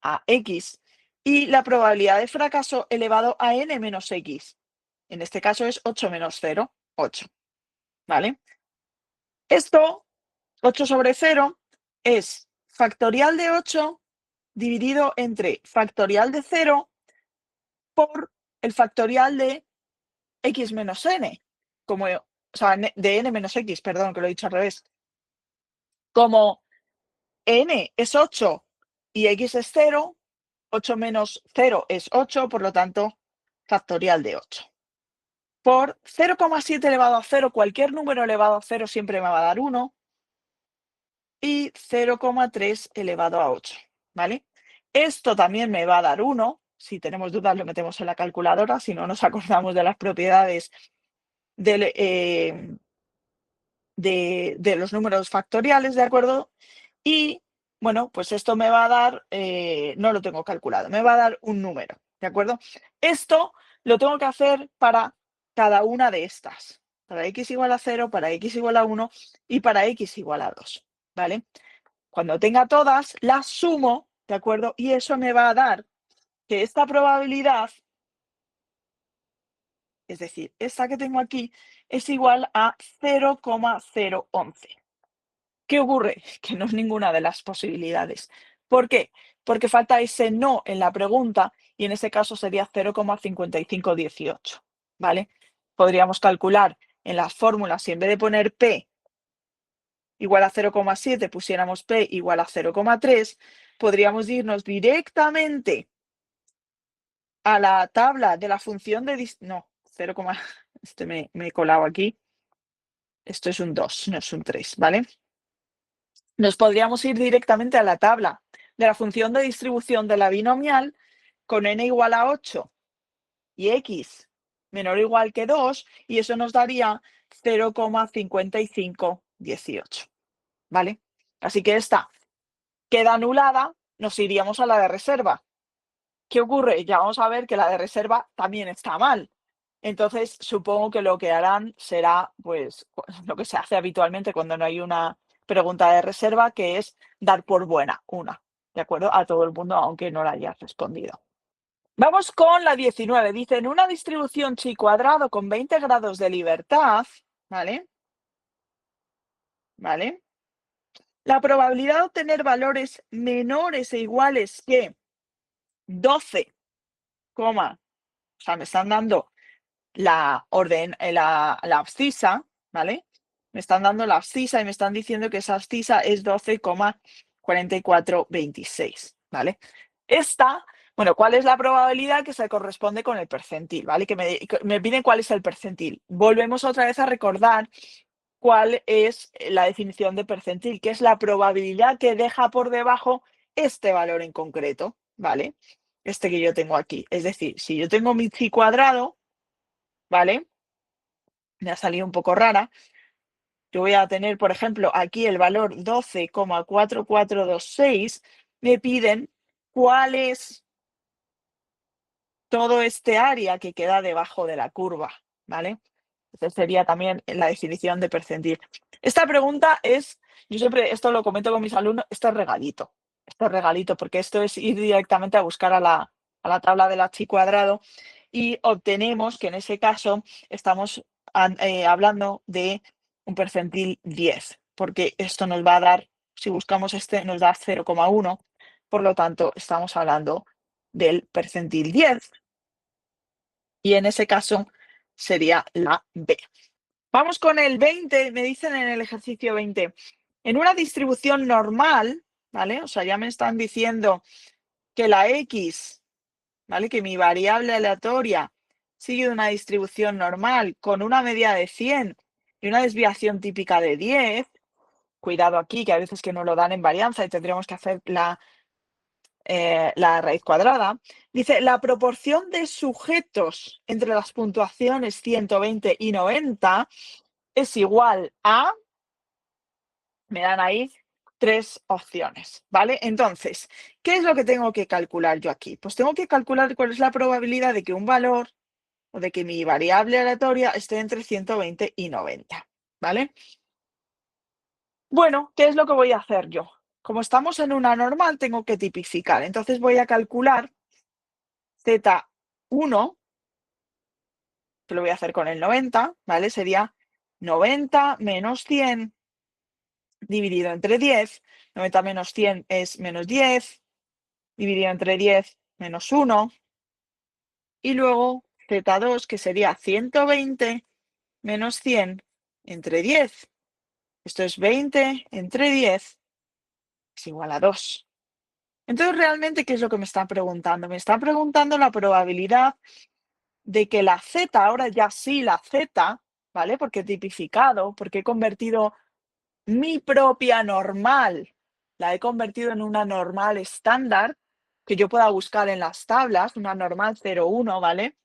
a x, y la probabilidad de fracaso elevado a n menos x. En este caso es 8 menos 0, 8. ¿Vale? Esto, 8 sobre 0, es factorial de 8 dividido entre factorial de 0 por el factorial de x menos n, como, o sea, de n menos x, perdón, que lo he dicho al revés. Como n es 8 y x es 0, 8 menos 0 es 8, por lo tanto, factorial de 8. Por 0,7 elevado a 0, cualquier número elevado a 0 siempre me va a dar 1, y 0,3 elevado a 8, ¿vale? Esto también me va a dar 1, si tenemos dudas lo metemos en la calculadora, si no nos acordamos de las propiedades del, de los números factoriales, ¿de acuerdo? Y bueno, pues esto me va a dar, no lo tengo calculado, me va a dar un número, ¿de acuerdo? Esto lo tengo que hacer para cada una de estas, para x igual a 0, para x igual a 1 y para x igual a 2, ¿vale? Cuando tenga todas, las sumo, ¿de acuerdo? Y eso me va a dar que esta probabilidad, es decir, esta que tengo aquí, es igual a 0,011. ¿Qué ocurre? Que no es ninguna de las posibilidades. ¿Por qué? Porque falta ese no en la pregunta y en ese caso sería 0,5518, ¿vale? Podríamos calcular en las fórmulas, si en vez de poner P igual a 0,7 pusiéramos P igual a 0,3, podríamos irnos directamente a la tabla de la función de... No, 0, me he colado aquí. Esto es un 2, no es un 3, ¿vale? Nos podríamos ir directamente a la tabla de la función de distribución de la binomial con n igual a 8 y x menor o igual que 2, y eso nos daría 0,5518, ¿vale? Así que esta queda anulada, nos iríamos a la de reserva. ¿Qué ocurre? Ya vamos a ver que la de reserva también está mal. Entonces, supongo que lo que harán será, pues, lo que se hace habitualmente cuando no hay una pregunta de reserva, que es dar por buena una, ¿de acuerdo? A todo el mundo, aunque no la hayas respondido. Vamos con la 19. Dice, en una distribución chi cuadrado con 20 grados de libertad, ¿vale? ¿Vale? La probabilidad de obtener valores menores e iguales que 12, o sea, me están dando la orden, la abscisa, ¿vale? Me están dando la abscisa y me están diciendo que esa abscisa es 12,4426, ¿vale? Esta Bueno, ¿cuál es la probabilidad que se corresponde con el percentil? ¿Vale? Que me piden cuál es el percentil. Volvemos otra vez a recordar cuál es la definición de percentil, que es la probabilidad que deja por debajo este valor en concreto, ¿vale? Este que yo tengo aquí. Es decir, si yo tengo mi chi cuadrado, ¿vale? Me ha salido un poco rara. Yo voy a tener, por ejemplo, aquí el valor 12,4426. Me piden cuál es todo este área que queda debajo de la curva, ¿vale? Esa sería también la definición de percentil. Esta pregunta es, yo siempre esto lo comento con mis alumnos, esto es regalito, porque esto es ir directamente a buscar a la tabla del chi cuadrado y obtenemos que en ese caso estamos hablando de un percentil 10, porque esto nos va a dar, si buscamos este, nos da 0,1, por lo tanto estamos hablando del percentil 10 y en ese caso sería la B. Vamos con el 20, me dicen en el ejercicio 20. En una distribución normal, ¿vale? O sea, ya me están diciendo que la X, ¿vale? Que mi variable aleatoria sigue una distribución normal con una media de 100 y una desviación típica de 10. Cuidado aquí, que a veces que no lo dan en varianza y tendríamos que hacer la raíz cuadrada. Dice, la proporción de sujetos entre las puntuaciones 120 y 90 es igual a, me dan ahí 3 opciones, ¿vale? Entonces, ¿qué es lo que tengo que calcular yo aquí? Pues tengo que calcular cuál es la probabilidad de que un valor o de que mi variable aleatoria esté entre 120 y 90, ¿vale? Bueno, ¿qué es lo que voy a hacer yo? Como estamos en una normal, tengo que tipificar. Entonces voy a calcular Z1, que lo voy a hacer con el 90, ¿vale? Sería 90 menos 100 dividido entre 10. 90 menos 100 es menos 10, dividido entre 10 menos 1. Y luego Z2, que sería 120 menos 100 entre 10. Esto es 20 entre 10 es igual a 2. Entonces, realmente, ¿qué es lo que me están preguntando? Me están preguntando la probabilidad de que la Z, ahora ya sí la Z, ¿vale? Porque he tipificado, porque he convertido mi propia normal, la he convertido en una normal estándar que yo pueda buscar en las tablas, una normal 0,1, ¿vale?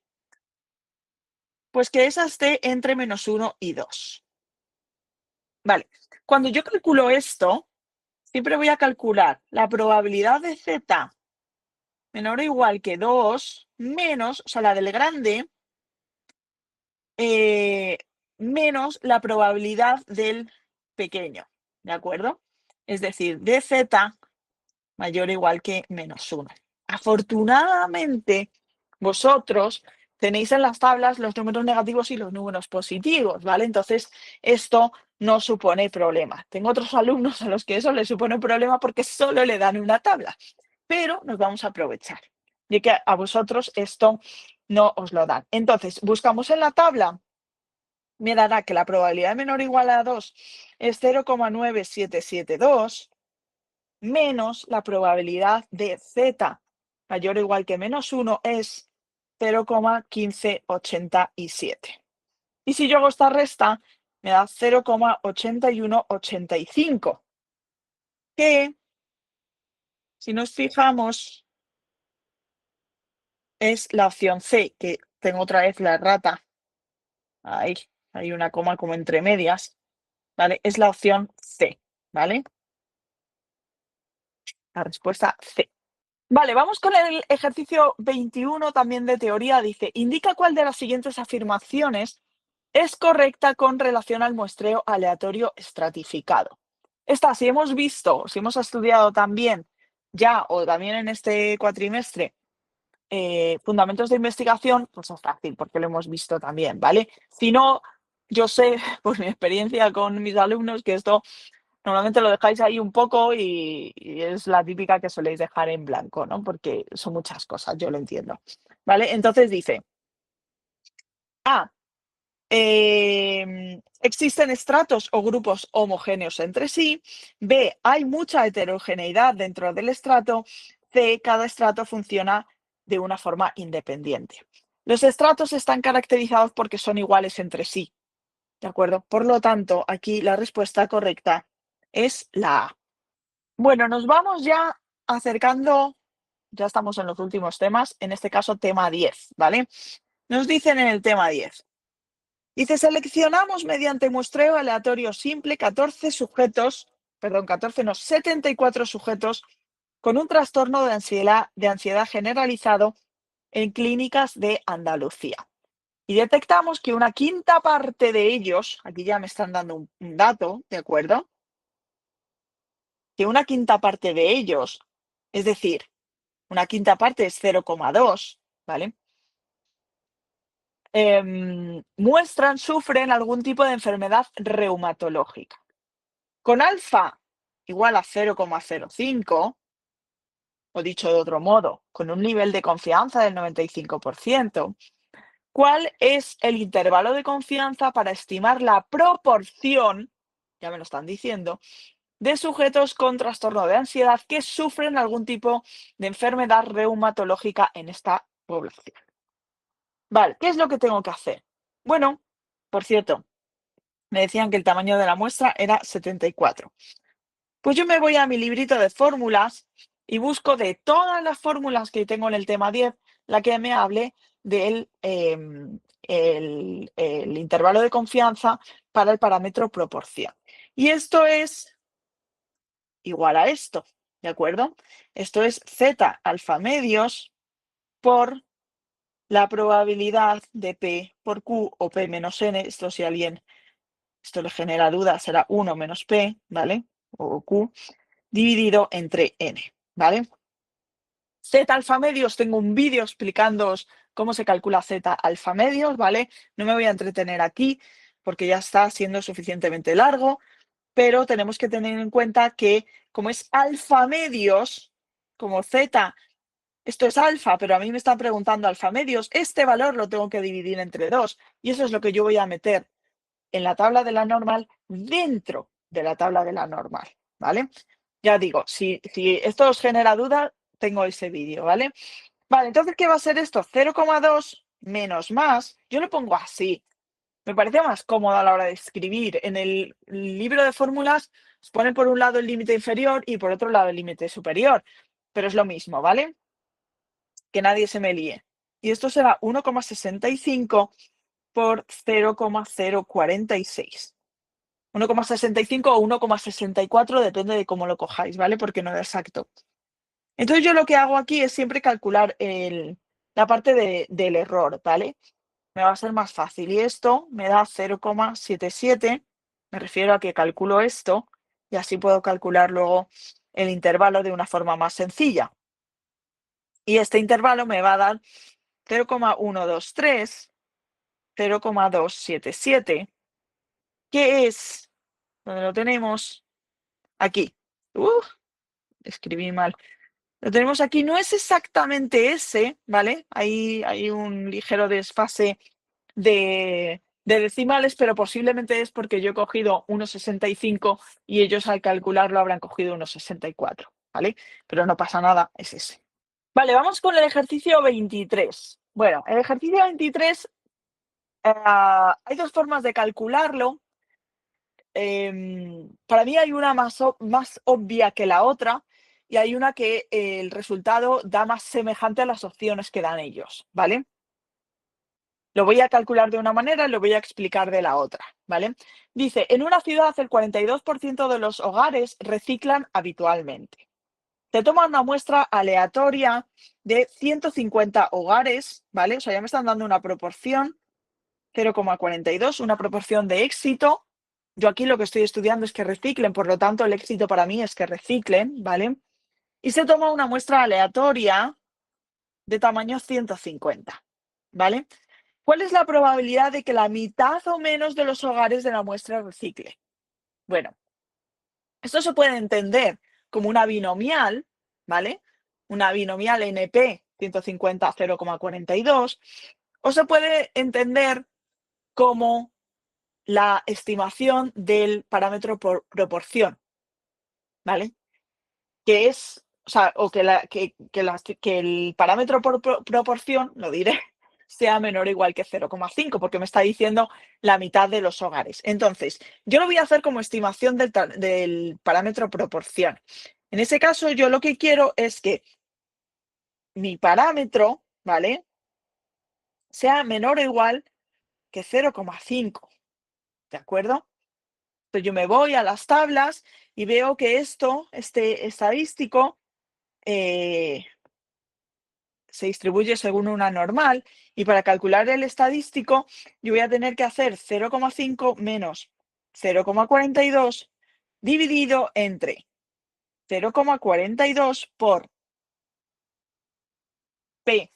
Pues que esa esté entre -1 y 2. Vale, cuando yo calculo esto, siempre voy a calcular la probabilidad de Z menor o igual que 2 menos, o sea, la del grande, menos la probabilidad del pequeño, ¿de acuerdo? Es decir, dz mayor o igual que -1. Afortunadamente, vosotros tenéis en las tablas los números negativos y los números positivos, ¿vale? Entonces, esto no supone problema. Tengo otros alumnos a los que eso les supone problema porque solo le dan una tabla, pero nos vamos a aprovechar de que a vosotros esto no os lo dan. Entonces, buscamos en la tabla, me dará que la probabilidad menor o igual a 2 es 0,9772 menos la probabilidad de Z mayor o igual que -1 es 0,1587. Y si yo hago esta resta, me da 0,8185, que, si nos fijamos, es la opción C, que tengo otra vez la errata. Ahí, hay una coma como entre medias, ¿vale? Es la opción C, ¿vale? La respuesta C. Vale, vamos con el ejercicio 21 también de teoría. Dice, indica cuál de las siguientes afirmaciones es correcta con relación al muestreo aleatorio estratificado. Esta, si hemos visto, si hemos estudiado también ya o también en este cuatrimestre fundamentos de investigación, pues es fácil porque lo hemos visto también, ¿vale? Si no, yo sé por mi experiencia con mis alumnos que esto normalmente lo dejáis ahí un poco y es la típica que soléis dejar en blanco, ¿no? Porque son muchas cosas, yo lo entiendo. ¿Vale? Entonces dice, A, existen estratos o grupos homogéneos entre sí. B, hay mucha heterogeneidad dentro del estrato. C, cada estrato funciona de una forma independiente. Los estratos están caracterizados porque son iguales entre sí, ¿de acuerdo? Por lo tanto, aquí la respuesta correcta es la A. Bueno, nos vamos ya acercando, ya estamos en los últimos temas, en este caso tema 10, ¿vale? Nos dicen en el tema 10. Dice, seleccionamos mediante muestreo aleatorio simple 14 sujetos, perdón, 14 no, 74 sujetos con un trastorno de ansiedad generalizado en clínicas de Andalucía. Y detectamos que una quinta parte de ellos, aquí ya me están dando un dato, ¿de acuerdo? Que una quinta parte de ellos, es decir, una quinta parte es 0,2, ¿vale? Sufren algún tipo de enfermedad reumatológica. Con alfa igual a 0,05, o dicho de otro modo, con un nivel de confianza del 95%, ¿cuál es el intervalo de confianza para estimar la proporción, ya me lo están diciendo, de sujetos con trastorno de ansiedad que sufren algún tipo de enfermedad reumatológica en esta población? Vale, ¿qué es lo que tengo que hacer? Bueno, por cierto, me decían que el tamaño de la muestra era 74. Pues yo me voy a mi librito de fórmulas y busco de todas las fórmulas que tengo en el tema 10, la que me hable del el intervalo de confianza para el parámetro proporción. Y esto es igual a esto, ¿de acuerdo? Esto es Z alfa medios por la probabilidad de P por Q o P menos N. Esto si a alguien esto le genera duda, será 1 menos P, ¿vale? O Q, dividido entre N, ¿vale? Z alfa medios, tengo un vídeo explicándoos cómo se calcula Z alfa medios, ¿vale? No me voy a entretener aquí porque ya está siendo suficientemente largo, pero tenemos que tener en cuenta que como es alfa medios, como Z, esto es alfa, pero a mí me están preguntando alfa medios, este valor lo tengo que dividir entre 2 y eso es lo que yo voy a meter en la tabla de la normal dentro de la tabla de la normal, ¿vale? Ya digo, si esto os genera duda, tengo ese vídeo, ¿vale? Vale, entonces, ¿qué va a ser esto? 0,2 menos más, yo lo pongo así. Me parece más cómodo a la hora de escribir. En el libro de fórmulas os ponen por un lado el límite inferior y por otro lado el límite superior, pero es lo mismo, ¿vale? Que nadie se me líe. Y esto será 1,65 por 0,046. 1,65 o 1,64, depende de cómo lo cojáis, ¿vale? Porque no es exacto. Entonces yo lo que hago aquí es siempre calcular la parte del error, ¿vale? Me va a ser más fácil. Y esto me da 0,77. Me refiero a que calculo esto y así puedo calcular luego el intervalo de una forma más sencilla. Y este intervalo me va a dar 0,123, 0,277, que es, ¿dónde lo tenemos? Aquí. Escribí mal. Lo tenemos aquí, no es exactamente ese, ¿vale? Hay un ligero desfase de decimales, pero posiblemente es porque yo he cogido 1,65 y ellos al calcularlo habrán cogido 1,64, ¿vale? Pero no pasa nada, es ese. Vale, vamos con el ejercicio 23. Bueno, el ejercicio 23, hay dos formas de calcularlo. Para mí hay una más obvia que la otra y hay una que el resultado da más semejante a las opciones que dan ellos, ¿vale? Lo voy a calcular de una manera y lo voy a explicar de la otra, ¿vale? Dice, en una ciudad el 42% de los hogares reciclan habitualmente. Te toma una muestra aleatoria de 150 hogares, ¿vale? O sea, ya me están dando una proporción, 0,42, una proporción de éxito. Yo aquí lo que estoy estudiando es que reciclen, por lo tanto el éxito para mí es que reciclen, ¿vale? Y se toma una muestra aleatoria de tamaño 150, ¿vale? ¿Cuál es la probabilidad de que la mitad o menos de los hogares de la muestra recicle? Bueno, esto se puede entender como una binomial, ¿vale? Una binomial NP 150 0,42, o se puede entender como la estimación del parámetro por proporción, ¿vale? Que es, o sea, o que el parámetro por proporción, lo diré, sea menor o igual que 0,5, porque me está diciendo la mitad de los hogares. Entonces, yo lo voy a hacer como estimación del parámetro proporción. En ese caso, yo lo que quiero es que mi parámetro, ¿vale? Sea menor o igual que 0,5, ¿de acuerdo? Entonces yo me voy a las tablas y veo que este estadístico, se distribuye según una normal, y para calcular el estadístico yo voy a tener que hacer 0,5 menos 0,42 dividido entre 0,42 por P,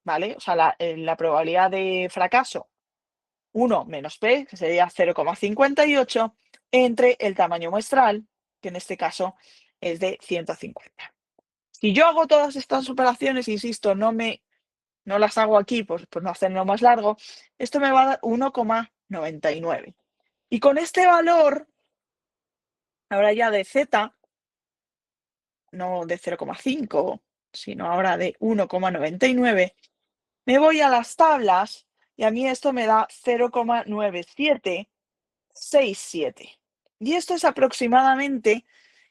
¿vale? O sea, la probabilidad de fracaso 1 menos P, que sería 0,58, entre el tamaño muestral, que en este caso es de 150. Si yo hago todas estas operaciones, insisto, no las hago aquí por no hacerlo más largo, esto me va a dar 1,99. Y con este valor, ahora ya de Z, no de 0,5, sino ahora de 1,99, me voy a las tablas y a mí esto me da 0,9767. Y esto es aproximadamente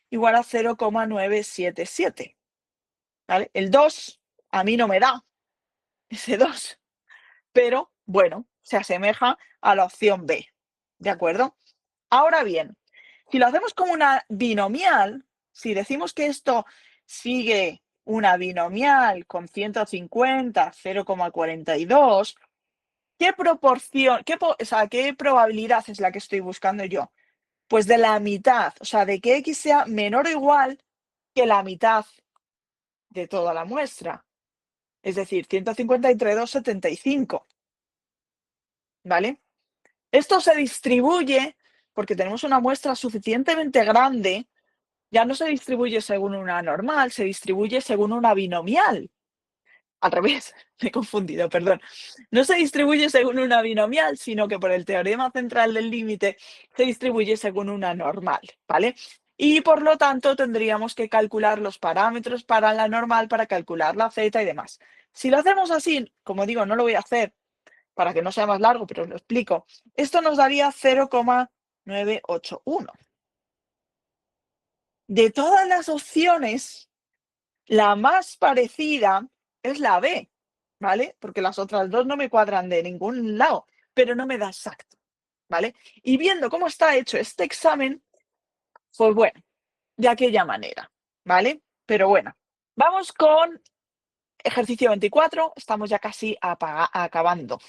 igual a 0,977. ¿Vale? El 2 a mí no me da ese 2. Pero bueno, se asemeja a la opción B, ¿de acuerdo? Ahora bien, si lo hacemos como una binomial, si decimos que esto sigue una binomial con 150, 0,42, ¿qué proporción, qué probabilidad es la que estoy buscando yo? Pues de la mitad, o sea, de que X sea menor o igual que la mitad de toda la muestra. Es decir, 150 entre 2, 75. ¿Vale? Esto se distribuye porque tenemos una muestra suficientemente grande, ya no se distribuye según una normal, se distribuye según una binomial. Al revés, me he confundido, perdón. No se distribuye según una binomial, sino que por el teorema central del límite se distribuye según una normal, ¿vale? Y por lo tanto tendríamos que calcular los parámetros para la normal, para calcular la z y demás. Si lo hacemos así, como digo, no lo voy a hacer para que no sea más largo, pero os lo explico. Esto nos daría 0,981. De todas las opciones, la más parecida es la B, ¿vale? Porque las otras dos no me cuadran de ningún lado, pero no me da exacto, ¿vale? Y viendo cómo está hecho este examen, pues bueno, de aquella manera, ¿vale? Pero bueno, vamos con ejercicio 24, estamos ya casi acabando.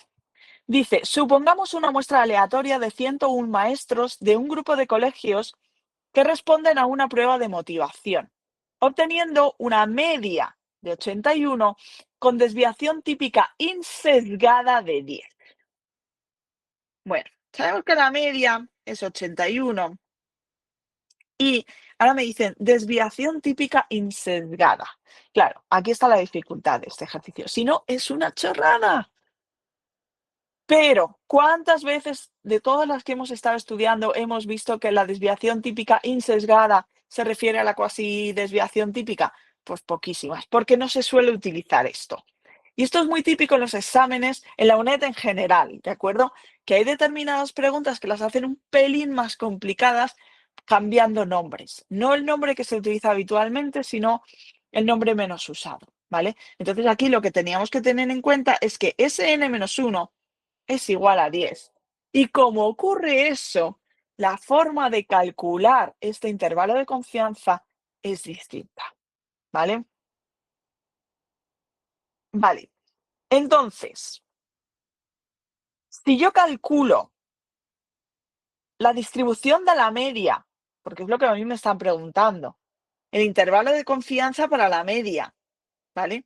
Dice, supongamos una muestra aleatoria de 101 maestros de un grupo de colegios que responden a una prueba de motivación, obteniendo una media de 81 con desviación típica insesgada de 10. Bueno, sabemos que la media es 81 y ahora me dicen desviación típica insesgada. Claro, aquí está la dificultad de este ejercicio. Si no, es una chorrada. Pero, ¿cuántas veces de todas las que hemos estado estudiando hemos visto que la desviación típica insesgada se refiere a la cuasi desviación típica? Pues poquísimas, porque no se suele utilizar esto. Y esto es muy típico en los exámenes, en la UNED en general, ¿de acuerdo? Que hay determinadas preguntas que las hacen un pelín más complicadas cambiando nombres. No el nombre que se utiliza habitualmente, sino el nombre menos usado, ¿vale? Entonces aquí lo que teníamos que tener en cuenta es que Sn-1 es igual a 10. Y como ocurre eso, la forma de calcular este intervalo de confianza es distinta, ¿vale? Vale, entonces, si yo calculo la distribución de la media, porque es lo que a mí me están preguntando, el intervalo de confianza para la media, ¿vale?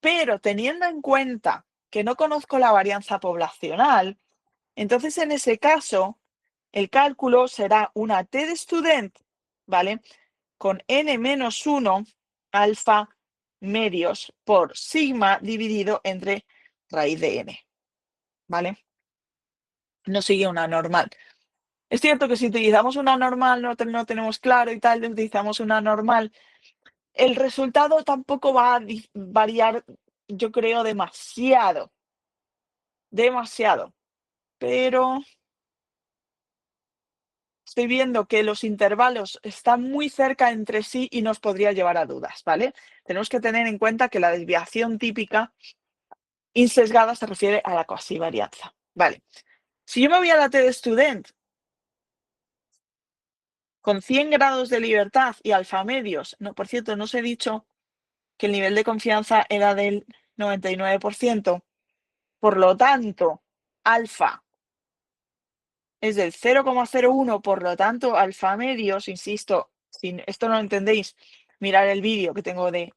Pero teniendo en cuenta que no conozco la varianza poblacional, entonces en ese caso, el cálculo será una T de student, ¿vale? Con n-1 alfa medios por sigma dividido entre raíz de n, ¿vale? No sigue una normal. Es cierto que si utilizamos una normal, no tenemos claro y tal, utilizamos una normal, el resultado tampoco va a variar, yo creo, demasiado, demasiado. Pero estoy viendo que los intervalos están muy cerca entre sí y nos podría llevar a dudas, ¿vale? Tenemos que tener en cuenta que la desviación típica insesgada se refiere a la cuasivarianza. Vale. Si yo me voy a la T de Student con 100 grados de libertad y alfa medios, no, por cierto, no os he dicho que el nivel de confianza era del 99%, por lo tanto, alfa es del 0,01, por lo tanto, alfa medios, insisto, si esto no lo entendéis, mirar el vídeo que tengo de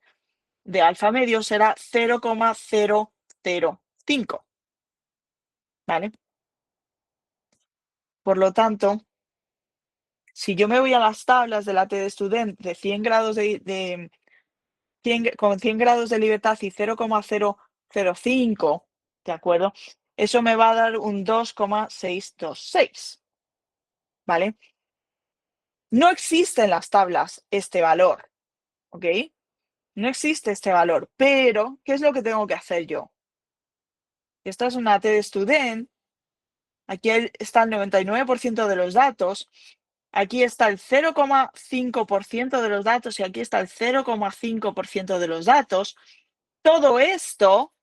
alfa medios, será 0,005, ¿vale? Por lo tanto, si yo me voy a las tablas de la T de Student de 100 grados con 100 grados de libertad y 0,005, ¿de acuerdo? Eso me va a dar un 2,626, ¿vale? No existe en las tablas este valor, ¿ok? No existe este valor, pero ¿qué es lo que tengo que hacer yo? Esta es una T de Student, aquí está el 99% de los datos, aquí está el 0,5% de los datos y aquí está el 0,5% de los datos. Todo esto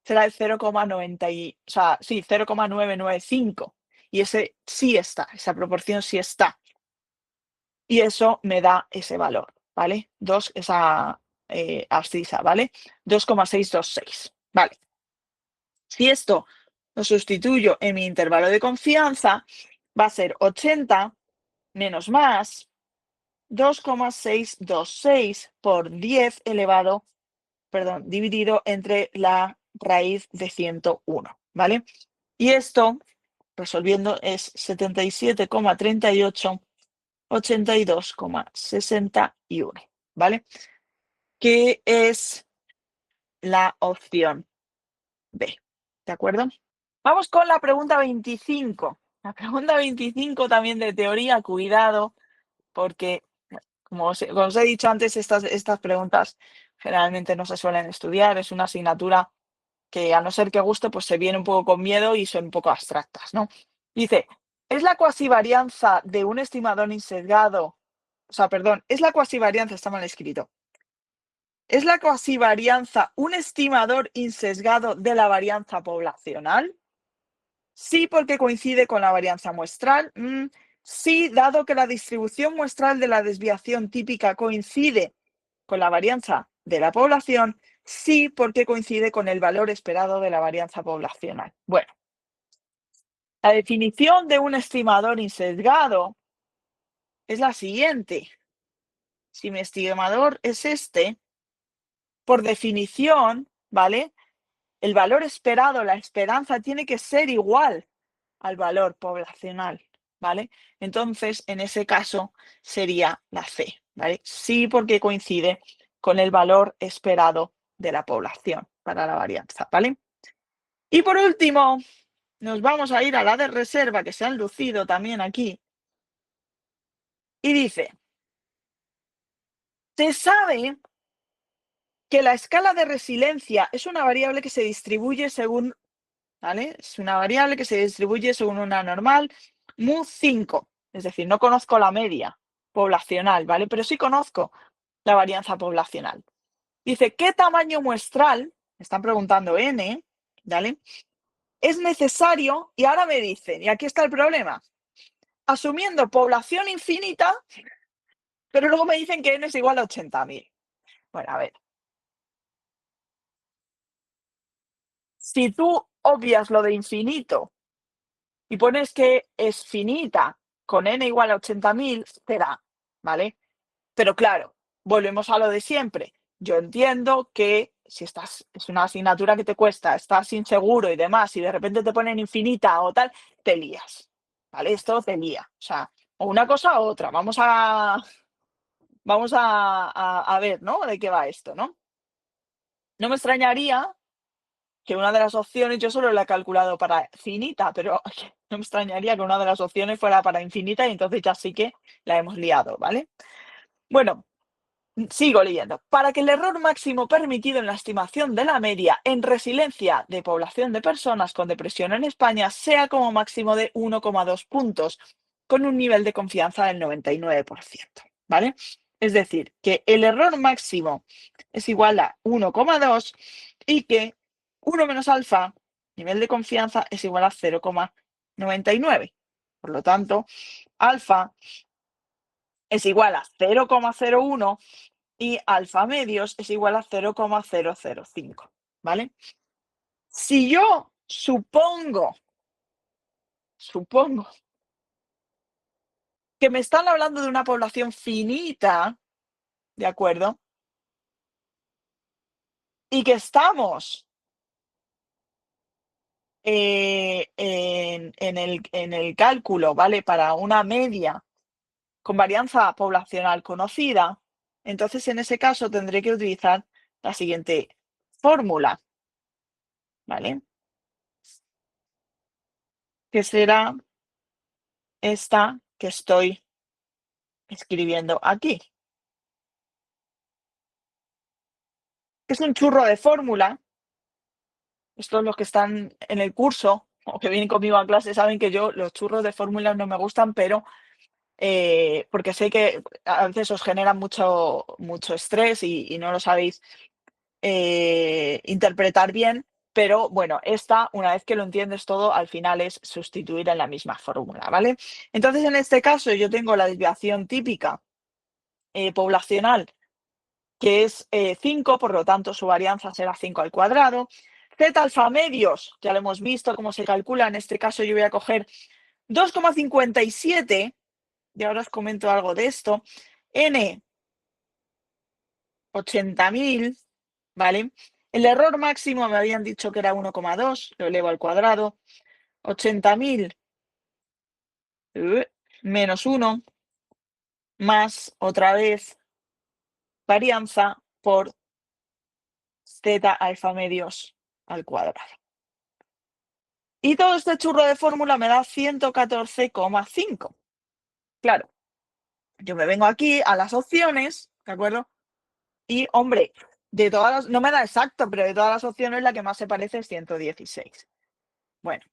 será el 0,995. Y ese sí está, esa proporción sí está. Y eso me da ese valor, ¿vale? Esa abscisa, ¿vale? 2,626, ¿vale? Si esto lo sustituyo en mi intervalo de confianza, va a ser 80 menos más 2,626 por 10 elevado, perdón, dividido entre la raíz de 101, ¿vale? Y esto, resolviendo, es 77,38, 82,61, ¿vale? Que es la opción B, ¿de acuerdo? Vamos con la pregunta 25. La pregunta 25 también de teoría, cuidado, porque como os he dicho antes, estas preguntas generalmente no se suelen estudiar, es una asignatura que a no ser que guste, pues se viene un poco con miedo y son un poco abstractas, ¿no? Dice, ¿es la cuasivarianza de un estimador insesgado? O sea, perdón, ¿es la cuasivarianza, está mal escrito? ¿Es la cuasivarianza un estimador insesgado de la varianza poblacional? Sí, porque coincide con la varianza muestral. Sí, dado que la distribución muestral de la desviación típica coincide con la varianza de la población. Sí, porque coincide con el valor esperado de la varianza poblacional. Bueno, la definición de un estimador insesgado es la siguiente. Si mi estimador es este, por definición, ¿vale? El valor esperado, la esperanza, tiene que ser igual al valor poblacional, ¿vale? Entonces, en ese caso, sería la C, ¿vale? Sí, porque coincide con el valor esperado de la población para la varianza, ¿vale? Y por último, nos vamos a ir a la de reserva, que se han lucido también aquí, y dice, se sabe que la escala de resiliencia es una variable que se distribuye según, ¿vale? Es una variable que se distribuye según una normal mu5, es decir, no conozco la media poblacional, ¿vale? Pero sí conozco la varianza poblacional. Dice, ¿qué tamaño muestral? Me están preguntando n, ¿vale? Es necesario, y ahora me dicen, y aquí está el problema, asumiendo población infinita, pero luego me dicen que n es igual a 80.000. Bueno, a ver, si tú obvias lo de infinito y pones que es finita con n igual a 80.000, será, ¿vale? Pero claro, volvemos a lo de siempre. Yo entiendo que si es una asignatura que te cuesta, estás inseguro y demás, y de repente te ponen infinita o tal, te lías, ¿vale? Esto te lía. O sea, o una cosa u otra. Vamos a ver, ¿no? De qué va esto, ¿no? No me extrañaría que una de las opciones, yo solo la he calculado para finita, pero no me extrañaría que una de las opciones fuera para infinita y entonces ya sí que la hemos liado, ¿vale? Bueno, Sigo leyendo. Para que el error máximo permitido en la estimación de la media en resiliencia de población de personas con depresión en España sea como máximo de 1,2 puntos, con un nivel de confianza del 99%, ¿vale? Es decir, que el error máximo es igual a 1,2 y que 1 menos alfa, nivel de confianza, es igual a 0,99. Por lo tanto, alfa es igual a 0,01 y alfa medios es igual a 0,005, ¿vale? Si yo supongo que me están hablando de una población finita, ¿de acuerdo? Y que estamos en el cálculo, ¿vale? Para una media con varianza poblacional conocida, entonces en ese caso tendré que utilizar la siguiente fórmula, ¿vale? Que será esta que estoy escribiendo aquí. Es un churro de fórmula. Estos los que están en el curso o que vienen conmigo a clase saben que yo los churros de fórmulas no me gustan, pero porque sé que a veces os generan mucho estrés y no lo sabéis interpretar bien, pero bueno, esta, una vez que lo entiendes todo, al final es sustituir en la misma fórmula, ¿vale? Entonces, en este caso, yo tengo la desviación típica poblacional, que es 5, por lo tanto, su varianza será 5 al cuadrado. Z alfa medios, ya lo hemos visto cómo se calcula, en este caso yo voy a coger 2,57, y ahora os comento algo de esto, N 80.000, ¿vale? El error máximo me habían dicho que era 1,2, lo elevo al cuadrado, 80.000 menos 1, más otra vez varianza por Z alfa medios al cuadrado. Y todo este churro de fórmula me da 114,5. Claro, yo me vengo aquí a las opciones, ¿de acuerdo? Y, hombre, de todas las, no me da exacto, pero de todas las opciones la que más se parece es 116. Bueno,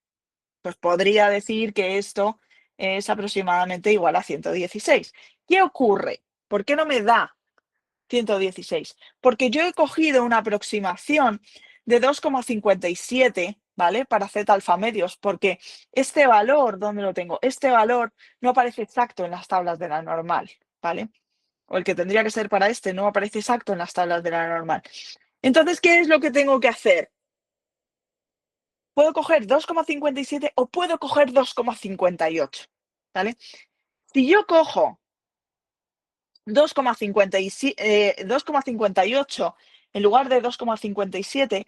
pues podría decir que esto es aproximadamente igual a 116. ¿Qué ocurre? ¿Por qué no me da 116? Porque yo he cogido una aproximación de 2,57, ¿vale? Para Z alfa medios, porque este valor, ¿dónde lo tengo? Este valor no aparece exacto en las tablas de la normal, ¿vale? O el que tendría que ser para este no aparece exacto en las tablas de la normal. Entonces, ¿qué es lo que tengo que hacer? Puedo coger 2,57 o puedo coger 2,58, ¿vale? Si yo cojo 2,58 en lugar de 2,57,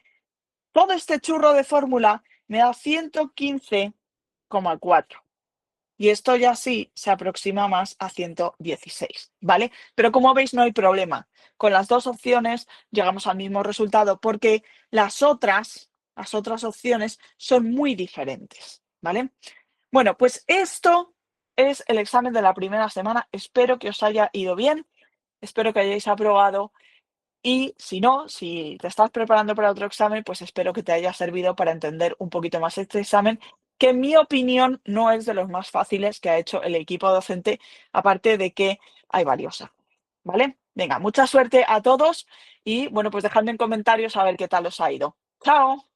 todo este churro de fórmula me da 115,4. Y esto ya sí se aproxima más a 116, ¿vale? Pero como veis, no hay problema. Con las dos opciones llegamos al mismo resultado porque las otras opciones son muy diferentes, ¿vale? Bueno, pues esto es el examen de la primera semana. Espero que os haya ido bien, espero que hayáis aprobado y si no, si te estás preparando para otro examen, pues espero que te haya servido para entender un poquito más este examen, que en mi opinión no es de los más fáciles que ha hecho el equipo docente, aparte de que hay varios, ¿vale? Venga, mucha suerte a todos y bueno, pues dejadme en comentarios a ver qué tal os ha ido. ¡Chao!